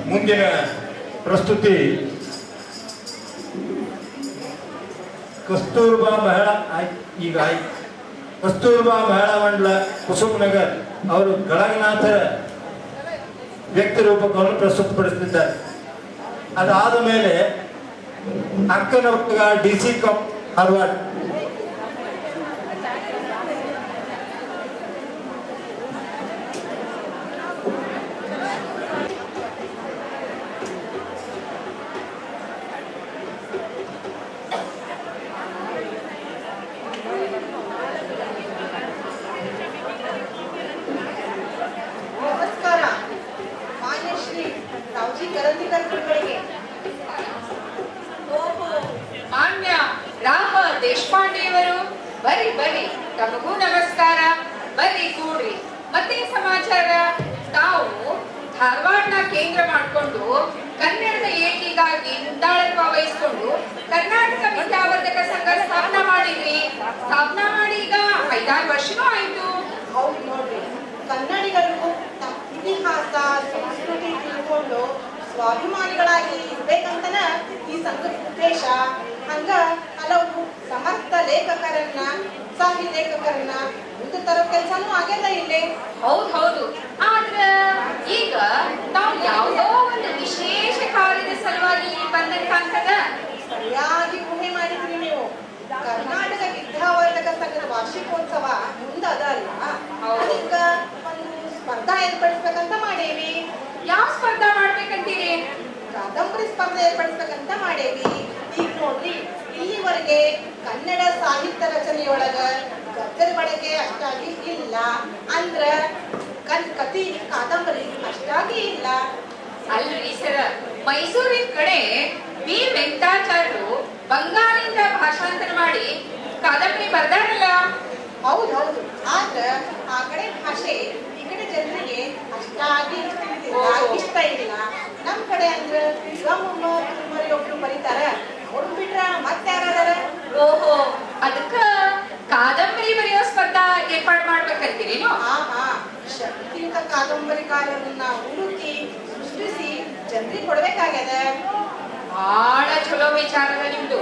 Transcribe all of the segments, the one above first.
ಮುಂದಿನ ಪ್ರಸ್ತುತಿ ಕಸ್ತೂರ್ಬಾ ಮಹಿಳಾ ಕಸ್ತೂರ್ಬಾ ಮಹಿಳಾ ಮಂಡಲ ಕುಸುಮನಗರ್ ಅವರು ಗಳಗನಾಥರ ವ್ಯಕ್ತಿ ರೂಪಕವನ್ನು ಪ್ರಸ್ತುತಪಡಿಸುತ್ತಿದ್ದಾರೆ. ಅದಾದ ಮೇಲೆ ಅಕ್ಕನ ಮಗ DC ಕಪ್ ಹರ್ವಾಡ್ ದೇಶಪಾಂಡೆಯವರು ಬರ್ರಿ ಬರ್ರಿ, ತಮಗೂ ನಮಸ್ಕಾರ. ಬರ್ರಿ ಕೂಡ್ರಿ. ಮತ್ತೆ ಸಮಾಚಾರ? ತಾವು ಧಾರವಾಡನ ಕೇಂದ್ರ ಮಾಡಿಕೊಂಡು ಕನ್ನಡದ ಏಳಿಗೆಗಾಗಿ ಮುಂದಾಳತ್ವ ವಹಿಸಿಕೊಂಡು ಕರ್ನಾಟಕ ವಿದ್ಯಾವರ್ಧಕ ಸಂಘ ಸ್ಥಾಪನಾ ಮಾಡಿದ್ರಿ. ಸ್ಥಾಪನಾ ಮಾಡಿ ಈಗ 5-6 ವರ್ಷನೂ ಆಯ್ತು. ಹೌದು ನೋಡ್ರಿ, ಕನ್ನಡಿಗರು ತಮ್ಮ ಇತಿಹಾಸ ಸಂಸ್ಕೃತಿ ತಿಳ್ಕೊಂಡು ಸ್ವಾಭಿಮಾನಿಗಳಾಗಿ ಇರ್ಬೇಕಂತನ ಈ ಸಂಘದ ಉದ್ದೇಶ. ಹಂಗ ಹಲವು ಸಮರ್ಥ ಲೇಖಕರನ್ನ ಉತ್ಸಾಹಿ ಲೇಖಕರನ್ನ ಮುಂದೆ ತರೋ ಕೆಲಸನೂ ಆಗ್ಯದ ಇಲ್ಲಿ. ಹೌದು. ಆದ್ರ ಈಗ ನಾವು ಯಾವುದೋ ಒಂದು ವಿಶೇಷ ಕಾರ್ಯದ ಸಲುವಾಗಿ ಬಂದಂತ ಕಾಣ್ತದ. ಸರಿಯಾಗಿ ಊಹೆ ಮಾಡಿದ್ರಿ ನೀವು. ಕರ್ನಾಟಕ ವಿದ್ಯಾವರ್ಧಕ ಸಂಘದ ವಾರ್ಷಿಕೋತ್ಸವ ಮುಂದದ ಅಲ್ಲ, ಅದಕ್ಕ ಒಂದು ಸ್ಪರ್ಧಾ ಏರ್ಪಡಿಸ್ಬೇಕಂತ ಮಾಡೇವಿ. ಯಾವ ಸ್ಪರ್ಧಾ ಮಾಡ್ಬೇಕಂತೀರಿ? ಕಾದಂಬರಿ ಸ್ಪರ್ಧೆ ಏರ್ಪಡಿಸ್ಬೇಕಂತ ಮಾಡೇವಿ. ಈಗ ನೋಡ್ರಿ, ಇಲ್ಲಿವರೆಗೆ ಕನ್ನಡ ಸಾಹಿತ್ಯ ರಚನೆಯೊಳಗ ಗದ್ದಲ ಬಳಕೆ ಅಷ್ಟಾಗಿ ಇಲ್ಲ, ಅಂದ್ರ ಕಥಿ ಕಾದಂಬರಿ ಅಷ್ಟಾಗಿ ಇಲ್ಲ. ಅಲ್ರಿ ಸರ, ಮೈಸೂರಿನ ಕಡೆ ಬಿ ವೆಂಕಟಾಚಾರ್ಯರು ಬಂಗಾಳಿಂದ ಭಾಷಾಂತರ ಮಾಡಿ ಕಾದಂಬರಿ ಬರ್ದಾರಲ್ಲ. ಹೌದು, ಆದ್ರ ಆ ಕಡೆ ಭಾಷೆ ಈ ಕಡೆ ಜನರಿಗೆ ಅಷ್ಟಾಗಿ ಇಷ್ಟ ಇಲ್ಲ. ನಮ್ ಕಡೆ ಅಂದ್ರ ಶಿವಮೊಗ್ಗ ಒಬ್ರು ಬರೀತಾರ, ಅವ್ರು ಬಿಟ್ರ ಮತ್ತೆ ಯಾರಾದಾರ? ಓಹೋ, ಅದಕ್ಕ ಕಾದಂಬರಿ ಬರೆಯೋ ಸ್ಪರ್ಧಾ ಏರ್ಪಾಡು ಮಾಡ್ಬೇಕಂತೀರೇನು? ಶಕ್ತಿಯುತ ಕಾದಂಬರಿಕಾರರನ್ನ ಹುಡುಕಿ ಸೃಷ್ಟಿಸಿ ಜನರಿಗೆ ಕೊಡ್ಬೇಕಾಗ್ಯದ. ಬಹಳ ಚಲೋ ವಿಚಾರದ ನಿಮ್ದು.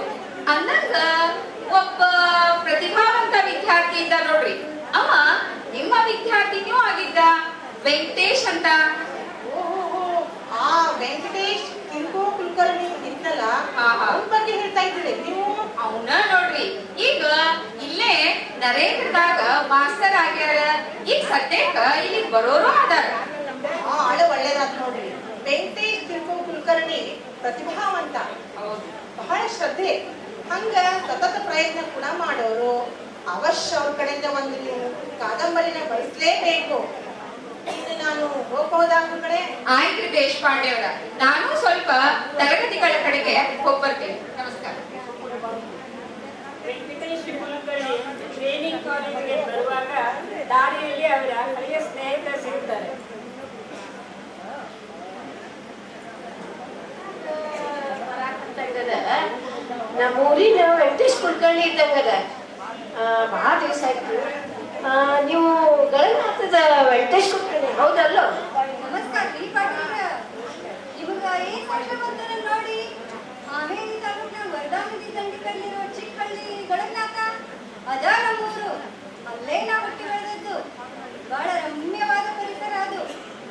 ಅಂದಂಗ ಒಬ್ಬ ಪ್ರತಿಭಾವಂತ ವಿದ್ಯಾರ್ಥಿ ಇದ್ದ ನೋಡ್ರಿ, ಅವ ನಿಮ್ಮ ವಿದ್ಯಾರ್ಥಿನೂ ಆಗಿದ್ದ, ವೆಂಕಟೇಶ್ ಅಂತ. ಆ ವೆಂಕಟೇಶ್ ಕಿಂಕೋ ಕುಲಕರ್ಣಿ ಇದ್ನಲ್ಲ, ಅವನ ಬಗ್ಗೆ ಹೇಳ್ತಾ ಇದ್ದೀರಿ ನೀವು? ಅವನ ನೋಡ್ರಿ, ಈಗ ಇಲ್ಲೇ ನರೇಂದ್ರದಾಗ ಮಾಸ್ತರ್ ಆಗ್ಯಾರ. ಈಗ ಸದ್ಯಕ್ಕ ಇಲ್ಲಿ ಬರೋರು ಅದಾರ. ಆಳ ಒಳ್ಳೇದಾದ ನೋಡ್ರಿ. ವೆಂಕಟೇಶ್ ಕಿಂಕೋ ಕುಲಕರ್ಣಿ ಪ್ರತಿಭಾವಂತ, ಬಹಳ ಶ್ರದ್ಧೆ, ಹಂಗ ಸತತ ಪ್ರಯತ್ನ ಕೂಡ ಮಾಡೋರು. ಅವಶ್ಯ ಅವ್ರ ಕಡೆಯಿಂದ ಒಂದು ನೀವು ಕಾದಂಬರಿನ ಬಳಸಲೇಬೇಕು. ಇನ್ನು ನಾನು ಹೋಗ್ಬಹುದಾದ ಕಡೆ? ಆಯ್ತು ದೇಶಪಾಂಡೆ ಅವರ, ನಾನು ಸ್ವಲ್ಪ ತರಗತಿಗಳ ಕಡೆಗೆ ಹೋಗ್ಬರ್ತೇನೆ. ನಮಸ್ಕಾರ. ವೆಂಕಟೇಶ್ ಕುಲಕರ್ಣಿ ಟ್ರೈನಿಂಗ್ ಕಾಲೇಜಿಗೆ ಬರುವಾಗ ದಾರಿಯಲ್ಲಿ ಅವರ ಹಳೆಯ ಸ್ನೇಹಿತ ಸಿಗುತ್ತಾರೆ. ನಮ್ಮ ಊರಿನ ವೆಂಕಟೇಶ್ ಕುಲಕರ್ಣಿ ಇದ್ದಂಗದ, ಬಹಳ ದಿವಸ ಆಯ್ತು. ನೀವು ಗಳಗನಾಥದ ವೆಂಕಟೇಶ್ ಕುಲಕರ್ಣಿ ಹೌದಲ್ಲ? ನಮಸ್ಕಾರ ರೀ ಪಾಟೀಲ. ಇವಾಗ ಏನ್ ಭಾಷೆ ಬರ್ತಾರ ನೋಡಿ. ಹಾವೇರಿ ತಾಲೂಕಿನ ವರದಾನದಿ ದಂಡಿಕಲ್ಲಿರೋ ಚಿಕ್ಕಹಳ್ಳಿ ಗಳಗನಾಥ ಅದ ನಮ್ಮೂರು. ಅಲ್ಲೇ ನಾವು ಹುಟ್ಟಿ ಬೆಳೆದದ್ದು. ಬಹಳ ರಮ್ಯವಾದ ಪರಿಸರ ಅದು.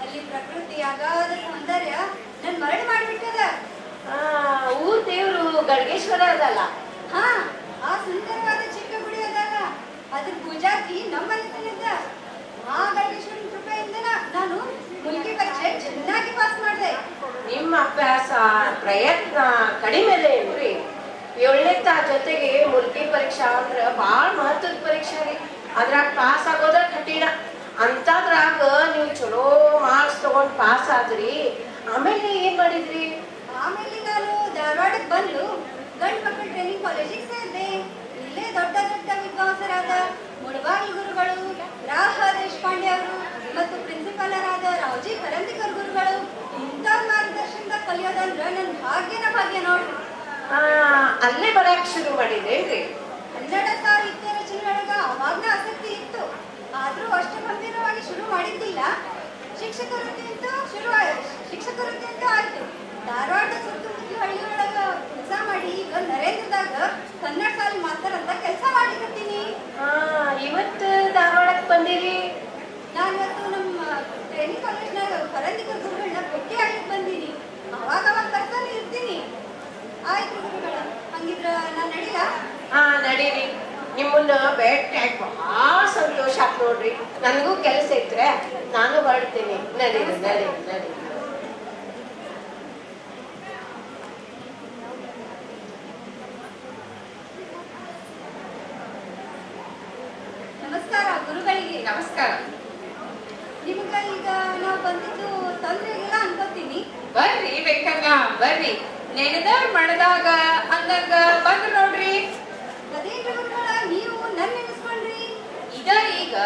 ಅಲ್ಲಿ ಪ್ರಕೃತಿ ಅಗಾಧ ಸೌಂದರ್ಯ ನನ್ ಮರಳು ಮಾಡಿಬಿಟ್ಟದ. ಊರ್ ದೇವ್ರು ಗಡಗೇಶ್ವರ ಅದಲ್ಲ? ಹಾ, ಆ ಸುಂದರವಾದ ಚಿಕ್ಕ ಗುಡಿ ಅದಲ್ಲ, ಅದ್ರ ಪೂಜಾತಿ ನಮ್ಮಲ್ಲಿ ತಂದಿದ್ದ. ಆ ಗಡಗೇಶ್ವರನ ಕೃಪೆಯಿಂದ ನಾನು ಮುಲ್ಕಿ ಪರೀಕ್ಷೆ ಚೆನ್ನಾಗಿ ಪಾಸ್ ಮಾಡಿದೆ. ನಿಮ್ಮ ಅಭ್ಯಾಸ ಪ್ರಯತ್ನ ಕಡಿಮೆ ಏನ್ರಿ? 7ನೇ ಜೊತೆಗೆ ಮುಲ್ಕಿ ಪರೀಕ್ಷಾ ಅಂದ್ರ ಬಾಳ ಮಹತ್ವದ ಪರೀಕ್ಷೆ ರೀ. ಅದ್ರಾಗ ಪಾಸ್ ಆಗೋದ ಕಠಿಣ. ಅಂತದ್ರಾಗ ನೀವು ಚಲೋ ಮಾರ್ಕ್ಸ್ ತಗೊಂಡ್ ಪಾಸ್ ಆದ್ರಿ. ಆಮೇಲೆ ಏನ್ ಮಾಡಿದ್ರಿ? ಆಮೇಲೆ ನಾನು ಧಾರವಾಡಕ್ಕೆ ಬಂದು ಗಂಡು ಮಕ್ಕಳ ಟ್ರೈನಿಂಗ್ ಕಾಲೇಜಿಗೆ ಸೇರಿದೆ. ಇಲ್ಲೇ ದೊಡ್ಡ ದೊಡ್ಡ ವಿದ್ವಾಂಸರಾದ ಮುಳಬಾಗಿಲು ಗುರುಗಳು, ರಾಹ ದೇಶಪಾಂಡೆ ಅವರು ಮತ್ತು ಪ್ರಿನ್ಸಿಪಾಲರಾದ ರಾವ್ಜಿ ಕರಂದಿಕರ್ ಗುರುಗಳು ಇಂಥ ಮಾರ್ಗದರ್ಶನದ ಕಲಿಯೋದಂದ್ರ ನನ್ನ ಭಾಗ್ಯ ನೋಡ್ರಿ. ಅಲ್ಲೇ ಬರಕ್ ಶುರು ಮಾಡಿದ್ರೇನ್ರಿ? ಕನ್ನಡ ಸಾಹಿತ್ಯ ರಚನೆಯೊಳಗ ಅವಾಗ್ನ ಆಸಕ್ತಿ ಇತ್ತು, ಆದ್ರೂ ಅಷ್ಟು ಗಂಭೀರವಾಗಿ ಶುರು ಮಾಡಿದ್ದಿಲ್ಲ. ಶಿಕ್ಷಕ ಕೊರತೆ ಅಂತ ಆಯ್ತು. ಧಾರವಾಡ ಸುತ್ತಮುತ್ತಲ ಹಳ್ಳಿಯೊಳಗ ಕೆಲಸ ಮಾಡಿ ಈಗ ನರೇಂದ್ರದಾಗ ಕನ್ನಡ ಸಾಲಿ ಮಾಸ್ತರ್ ಅಂತ ಕೆಲಸ ಮಾಡಿಕತ್ತೀನಿ. ಇವತ್ತು ಧಾರವಾಡಕ್ಕೆ ಬಂದಿರಿ? ನಾನು ಇವತ್ತು ನಮ್ಮ ಟ್ರೈನಿಂಗ್ ಕಾಲೇಜ್ನಾಗ ಪರಂದಿಕ ಗುರುಗಳನ್ನ ಭೇಟಿ ಆಗ್ಲಿಕ್ಕೆ ಬಂದೀನಿ. ಅವಾಗ ಬರ್ತಾನೆ ಇರ್ತೀನಿ. ಆಯ್ತು ಗುರುಗಳ, ಹಂಗಿದ್ರ ನಾನು ನಡಿಲ? ನಡೀರಿ. ನಿಮ್ಮನ್ನ ಭೇಟಿ ಆಗಿ ಬಹಳ ಸಂತೋಷ ಆಯ್ತು ನೋಡ್ರಿ. ನನಗೂ ಕೆಲಸ ಇದ್ರೆ ನಾನು ಹೊರಡ್ತೀನಿ. ನಡೀರಿ ನಡೀರಿ ನಡೀರಿ. ನಮಸ್ಕಾರ ಗುರುಗಳಿಗೆ. ನಮಸ್ಕಾರ. ನಿಮ್ಗ ಈಗ ನಾವು ಬಂದಿದ್ದು ತೊಂದ್ರೆ ಇಲ್ಲ ಅನ್ಕೋತೀನಿ. ಬರ್ರಿ ವೆಂಕಣ್ಣ ಬರ್ರಿ. ನೆನೆದವ್ರ ಮಣದಾಗ ಅಂದಂಗ ಬಂದ್ರು ನೋಡ್ರಿ. ಅದೇನ್ರಿ ಗುರುಗಳ, ನೀವು ನನ್ನ ನೆನೆಸ್ಕೊಂಡ್ರಿ? ಈಗ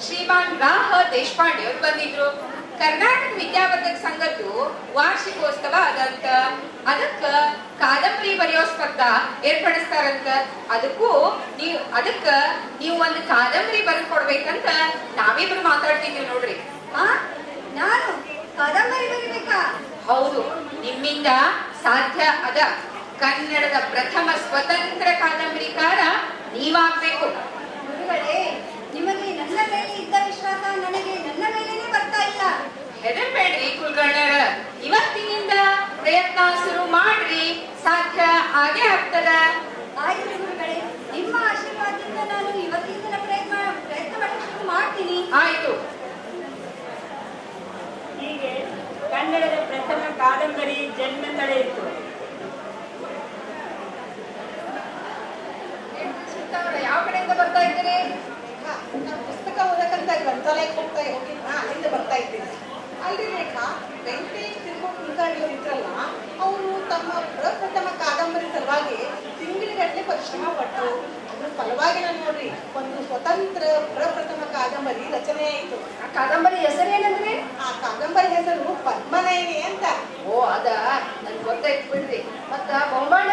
ಶ್ರೀಮಾನ್ ರಾಹ ದೇಶಪಾಂಡೆ ಅವ್ರು ಬಂದಿದ್ರು. ಕರ್ನಾಟಕ ವಿದ್ಯಾವರ್ಧಕ ಸಂಘದ್ದು ವಾರ್ಷಿಕೋತ್ಸವ ಅದಂತ, ಅದಕ್ಕ ಕಾದಂಬರಿ ಬರೆಯೋ ಸ್ಪರ್ಧಾ ಏರ್ಪಡಿಸ್ತಾರಂತ. ಅದಕ್ಕ ನೀವು ಒಂದು ಕಾದಂಬರಿ ಬರೆದು ಕೊಡ್ಬೇಕಂತ ನಾವಿಬ್ರು ಮಾತಾಡ್ತಿದ್ವಿ ನೋಡ್ರಿ. ನಾನು ಕಾದಂಬರಿ ಬರಿಬೇಕಾ? ಹೌದು, ನಿಮ್ಮಿಂದ ಸಾಧ್ಯ ಅದ. ಕನ್ನಡದ ಪ್ರಥಮ ಸ್ವತಂತ್ರ ಕಾದಂಬರಿಕಾರ ನೀವಾಗ್ಬೇಕು. ಗುರುಗಳೇ, ನಿಮಗೆ ನನ್ನ ಮೇಲೆ ಇದ್ದ ವಿಶ್ವಾಸ ನನಗೆ ನನ್ನ ಮೇಲೇನೆ ಬರ್ತಾ ಇಲ್ಲ. ಹೆದರ್ಬೇಡ್ರಿ ಕುಲ್ಗಣ್ಣರ, ಇವತ್ತಿನಿಂದ ಪ್ರಯತ್ನ ಶುರು ಮಾಡ್ರಿ, ಸಾಧ್ಯ ಆಗೇ ಆಗ್ತದ. ಆಯ್ತು ಗುರುಗಳೇ, ನಿಮ್ಮ ಆಶೀರ್ವಾದದಿಂದ ನಾನು ಇವತ್ತಿಂದ ಪ್ರಯತ್ನ ಮಾಡಕ್ಕೆ ಶುರು ಮಾಡ್ತೀನಿ. ಆಯ್ತು. ಹೀಗೆ ಕನ್ನಡದ ಪ್ರಥಮ ಕಾದಂಬರಿ ಜನ್ಮ ತಳೆಯಿತು. ಯಾವ ಕಡೆಯಿಂದ ಬರ್ತಾ ಇದ್ದೀರಿ? ನಾನು ಪುಸ್ತಕ ಓದಕ್ಕಂತ ಗ್ರಂಥಾಲಯಕ್ಕೆ ಹೋಗಿದ್ನ, ಅಲ್ಲಿಂದ ಬರ್ತಾ ಇದ್ದೀನಿ. ಅಲ್ಲಿ ರೇಖಾ ವೆಂಕಟೇಶ್ ಕುಲಕರ್ಣಿ ಅವರು ಇದ್ರಲ್ಲ, ಅವರು ತಮ್ಮ ಪ್ರಪ್ರಥಮ ಕಾದಂಬರಿ ಸಲುವಾಗಿ ತಿಂಗಳಿಗಟ್ಟಲೆ ಪರಿಶ್ರಮ ಪಟ್ಟರು. ಅದ್ರ ಫಲವಾಗಿ ನಾನು ನೋಡ್ರಿ ಒಂದು ಸ್ವತಂತ್ರ ಪ್ರಪ್ರಥಮ ಕಾದಂಬರಿ ರಚನೆ ಆಯಿತು. ಆ ಕಾದಂಬರಿ ಹೆಸರೇನಂದ್ರಿ? ಆ ಕಾದಂಬರಿ ಹೆಸರು ಪದ್ಮನಯನಿ ಅಂತ. ಅದ ನನ್ಗೆ ಗೊತ್ತಾಯ್ತು ಬಿಡ್ರಿ. ಮತ್ತ ಬೊಂಬಾಣ?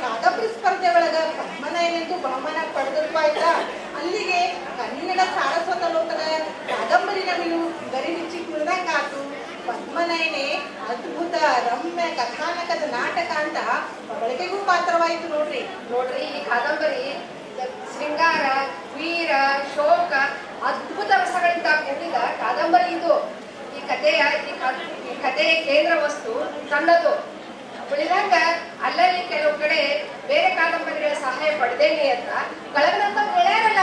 ಕಾದಂಬರಿ ಸ್ಪರ್ಧೆ ಒಳಗ ಪದ್ಮನಯನೆಂದು ಬಹುಮಾನ ಪಡೆದಪ್ಪ ಆಯ್ತಾ. ಅಲ್ಲಿಗೆ ಕನ್ನಡ ಸಾರಸ್ವತ ಲೋಕದ ಕಾದಂಬರಿ ನವಿಲು ಗರಿಬಿಚ್ಚಿ ಕುಳಿದಂಗಾತು. ಪದ್ಮನಯನೆ ಅದ್ಭುತ ರಮ್ಯ ಕಥಾನಕದ ನಾಟಕ ಅಂತ ಬಳಕೆಗೂ ಪಾತ್ರವಾಯಿತು ನೋಡ್ರಿ. ಈ ಕಾದಂಬರಿ ಶೃಂಗಾರ, ವೀರ, ಶೋಕ, ಅದ್ಭುತ ರಸಗಳಿಂದ ಕೂಡಿದ ಕಾದಂಬರಿ ಇದು. ಈ ಕಥೆಯ ಕೇಂದ್ರ ವಸ್ತು ಸಣ್ಣದು. ಉಳಿದಂಗ ಅಲ್ಲಲ್ಲಿ ಕೆಲವು ಕಡೆ ಬೇರೆ ಕಾದಂಬರಿಗಳ ಸಹಾಯ ಪಡೆದೇನೆ ಅಂತ ಕಳಗನಂತ ಹೇಳ್ಯಾರಲ್ಲ.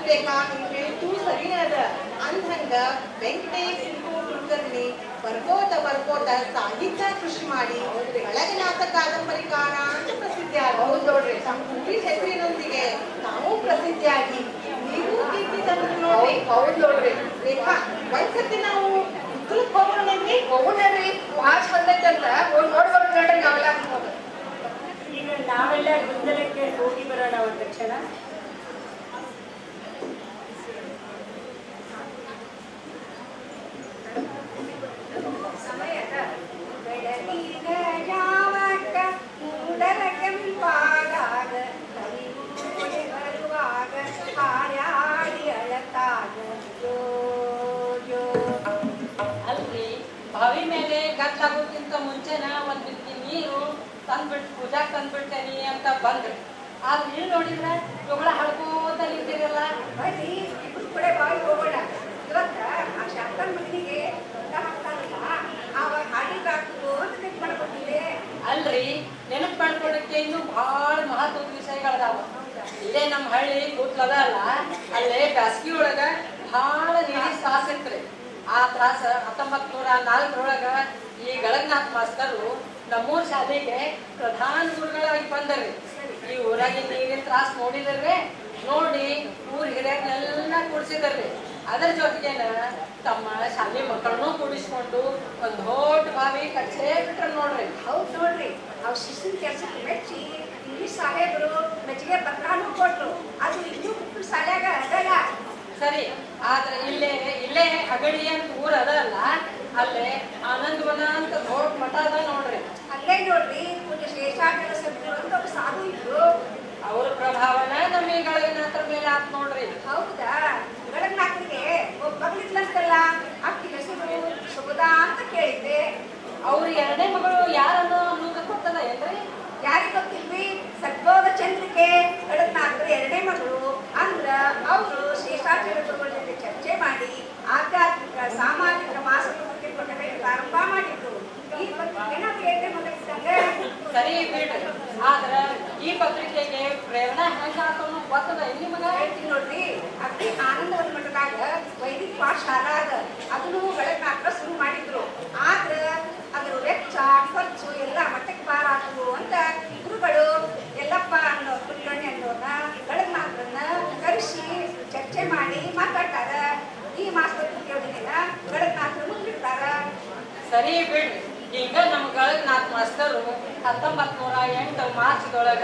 ರೇಖಾ, ನೀವು ಹೇಳಿದ್ದು ಸರಿನೇ ಅದ. ಅಂದಂಗ ವೆಂಕಟೇಶ್ ಕುಲಕರ್ಣಿ ಬರ್ಕೋತ ಸಾಹಿತ್ಯ ಕೃಷಿ ಮಾಡಿ ಬೆಳಗನಾಥ ಕಾದಂಬರಿಕಾರ ಅಂತ ಪ್ರಸಿದ್ಧಿ ಹೌದು ನೋಡ್ರಿ. ತಮ್ಮ ಹೆಸರಿನೊಂದಿಗೆ ತಾವು ಪ್ರಸಿದ್ಧಿಯಾಗಿ ನೀವು ಕೀರ್ತಿ ತಂದ್ರು ನೋಡಿ. ಹೌದು ನೋಡ್ರಿ. ರೇಖಾ, ಒಂದ್ಸತಿ ನಾವು ಹೋಗೋಣನ್ರಿ. ಹೋಗೋಣ್ರಿ, ಭಾಳ ಚಂದ ಐತಂತ ಹೋಗಿ ನೋಡ್ಬಾರ್ದು ನೋಡ್ರಿ ನಾವೆಲ್ಲ. ಈಗ ನಾವೆಲ್ಲ ಗೊಂದಲಕ್ಕೆ ಹೋಗಿ ಬರೋಣ ಒಂದು ತಕ್ಷಣ. ಸಮಯದ ಬೆಳಗಿನ ಜಾವಕ್ಕ ಮೂಡಲ ಕೆಂಪಾದಾಗ ಕರಿಮೂಡಿ ಬರುವಾಗ ಹಾರಾಡಿ ಅಳತಾಗ ಜೋ ಜೋ. ಅಲ್ರಿ, ಬಾವಿ ಮೇಲೆ ಗದ್ದಾಗೋಕ್ಕಿಂತ ಮುಂಚೆನ ಒಂದ್ ಬಿತ್ತಿ ನೀರು ತಂದ್ಬಿಟ್ಟು ಪೂಜಾಕ್ ತಂದ್ಬಿಡ್ತೇನಿ ಅಂತ ಬಂದ್ರಿ. ಆದ್ರೆ ನೀವು ನೋಡಿದ್ರೆ ಜಗಳ ಹಳ್ಕೋತ ನಿಂತಿರಲ್ಲ. ಬರ್ರಿ, ಇಬ್ರು ಕೂಡ ಬಾವಿ ಹೋಗೋಣ. ಇವತ್ತ ಆ ಶಾಂತನ ಮಗನಿಗೆ ದೊಡ್ಡ ಹಾಕ್ತಾರಲ್ಲ, ಅವಾಗ ಹಾಡಿಗಾಗ್ತದೋ ಅಂತ ನೆನ್ಪು ಮಾಡ್ಕೊತಿದ್ದೆ. ಅಲ್ರಿ, ನೆನಪು ಮಾಡ್ಕೊಳಕ್ಕೆ ಇನ್ನೂ ಬಹಳ ಮಹತ್ವದ ವಿಷಯಗಳದಾವ. ಇಲ್ಲೇ ನಮ್ಮ ಹಳ್ಳಿ ಕೂತ್ಲದ ಅಲ್ಲ, ಅಲ್ಲೇ ಬ್ಯಾಸ್ಗಿ ಒಳಗ ಬಹಳ ನೀರಿ ತ್ರಾಸ ಇತ್ರಿ. ಆ ತ್ರಾಸ 1904 ಈ ಗಳಗನಾಥ್ ಮಾಸ್ತರು ನಮ್ಮೂರ್ ಶಾಲೆಗೆ ಪ್ರಧಾನ ಗುರುಗಳಾಗಿ ಬಂದರಿ. ಈ ಊರಾಗಿನ ನೀರಿನ ತ್ರಾಸ ನೋಡಿದ್ರಿ, ನೋಡಿ ಊರ್ ಹಿರಿಯರ್ನೆಲ್ಲ ಕೂಡಿಸಿದ್ರಿ. ಅದರ ಜೊತೆಗೇನ ತಮ್ಮ ಶಾಲೆ ಮಕ್ಕಳನ್ನೂ ಕೂಡಿಸ್ಕೊಂಡು ಒಂದ್ ದೊಡ್ಡ ಬಾವಿ ಕಚ್ಚೇ ಬಿಟ್ರ ನೋಡ್ರಿ. ಹೌದು ನೋಡ್ರಿ, ಅವ್ರ ಶಿಸ್ತಿನ ಕೆಲಸಕ್ಕೆ ಮೆಚ್ಚಿ ಇಂಗ್ಲಿಷ್ ಸಾಹೇಬರು ಮೆಚ್ಚಿಗೆ ಪತ್ರನೂ ಕೊಟ್ರು. ಅದು ಇನ್ನೂ ಮಕ್ಕಳು ಶಾಲ್ಯಾಗ ಅದಲ್ಲ. ಸರಿ, ಆದ್ರೆ ಇಲ್ಲೇ ಅಗಡಿ ಅಂತ ಊರ್ ಅದ ಅಲ್ಲ, ಅಲ್ಲೇ ಆನಂದವನ ಅಂತ ದೊಡ್ಡ ಮಠ ಅದ ನೋಡ್ರಿ. ಅಲ್ಲೇ ನೋಡ್ರಿ, ಪೂಜೆ ಶೇಷಾಚಲ ಸಭ್ಯರು ಅಂತ ಒಬ್ಬ ಸಾಧು ಇದ್ರು. ಅವ್ರ ಪ್ರಭಾವನ ನಮ್ಮ ಈ ಗಳಗನಾಥರ ಮೇಲೆ ಆತ್ ನೋಡ್ರಿ. ಹೌದಾ? ಗಳಗನಾಥರಿಗೆ ಒಬ್ಬ ಮಗಳಿದ್ಲಂತಲ್ಲ, ಅಕ್ಕಿ ಹೆಸರು ಸುಗದಾ ಅಂತ ಕೇಳಿದ್ದೆ. ಶ್ರೇಷ್ಠಾಚಾರ್ಯ ಗುರುಗಳ ಜೊತೆ ಚರ್ಚೆ ಮಾಡಿ ಆಧ್ಯಾತ್ಮಿಕ ಸಾಮಾಜಿಕ ಮಾಸಪತ್ರಿಕೆ ಪ್ರಕಟಣೆ ಪ್ರಾರಂಭ ಮಾಡಿದ್ರು. ಈ ಪತ್ರಿಕೆನ ಬೇರೆ ಮೊದಲಿದ್ದಂಗೆ ಸರಿ ಬಿಡ್ರಿ, ಆದ್ರ ಈ ಪತ್ರಿಕೆಗೆ ಪ್ರೇರಣಾ ಹೆಂಗ ಹಾಕೋನು ಗೊತ್ತದ ನಿಮಗ? ಹೇಳ್ತೀನಿ ನೋಡ್ರಿ. ಅಗ್ನಿ ಆನಂದವನ ಮಠದಾಗ ವೈದಿಕ ಪಾಠಶಾಲಾ ಅದ, ಅದನ್ನು ಬೆಳಗ್ನಾಕ ಶುರು ಮಾಡಿದ್ರು. ಆದ್ರ ಅದ್ರ ವೆಚ್ಚ ಖರ್ಚು ಎಲ್ಲ ಮಟ್ಟಕ್ಕೆ ಪಾರ ಆದ್ರು ಅಂತ ಗುರುಗಳು ಎಲ್ಲಪ್ಪ ಅನ್ನೋ ಕುಲಕರ್ಣಿ ಅನ್ನೋನ ಬೆಳಗ್ನಾಥರನ್ನ ಕರೆಸಿ ಚರ್ಚೆ ಮಾಡಿ ಮಾತಾಡ್ತಾರ. ಈ ಮಾಸಪತ್ರಿಕೆ ಯೋಜನೆನ ಬೆಳಗ್ನಾಥರು ಮುಂದಿಡ್ತಾರ. ಸರಿ ಬಿಡ್ರಿ, ಈಗ ನಮ್ಮ ಗಳಗನಾಥ್ ಮಾಸ್ತರು 1908 ಮಾರ್ಚ್ದೊಳಗ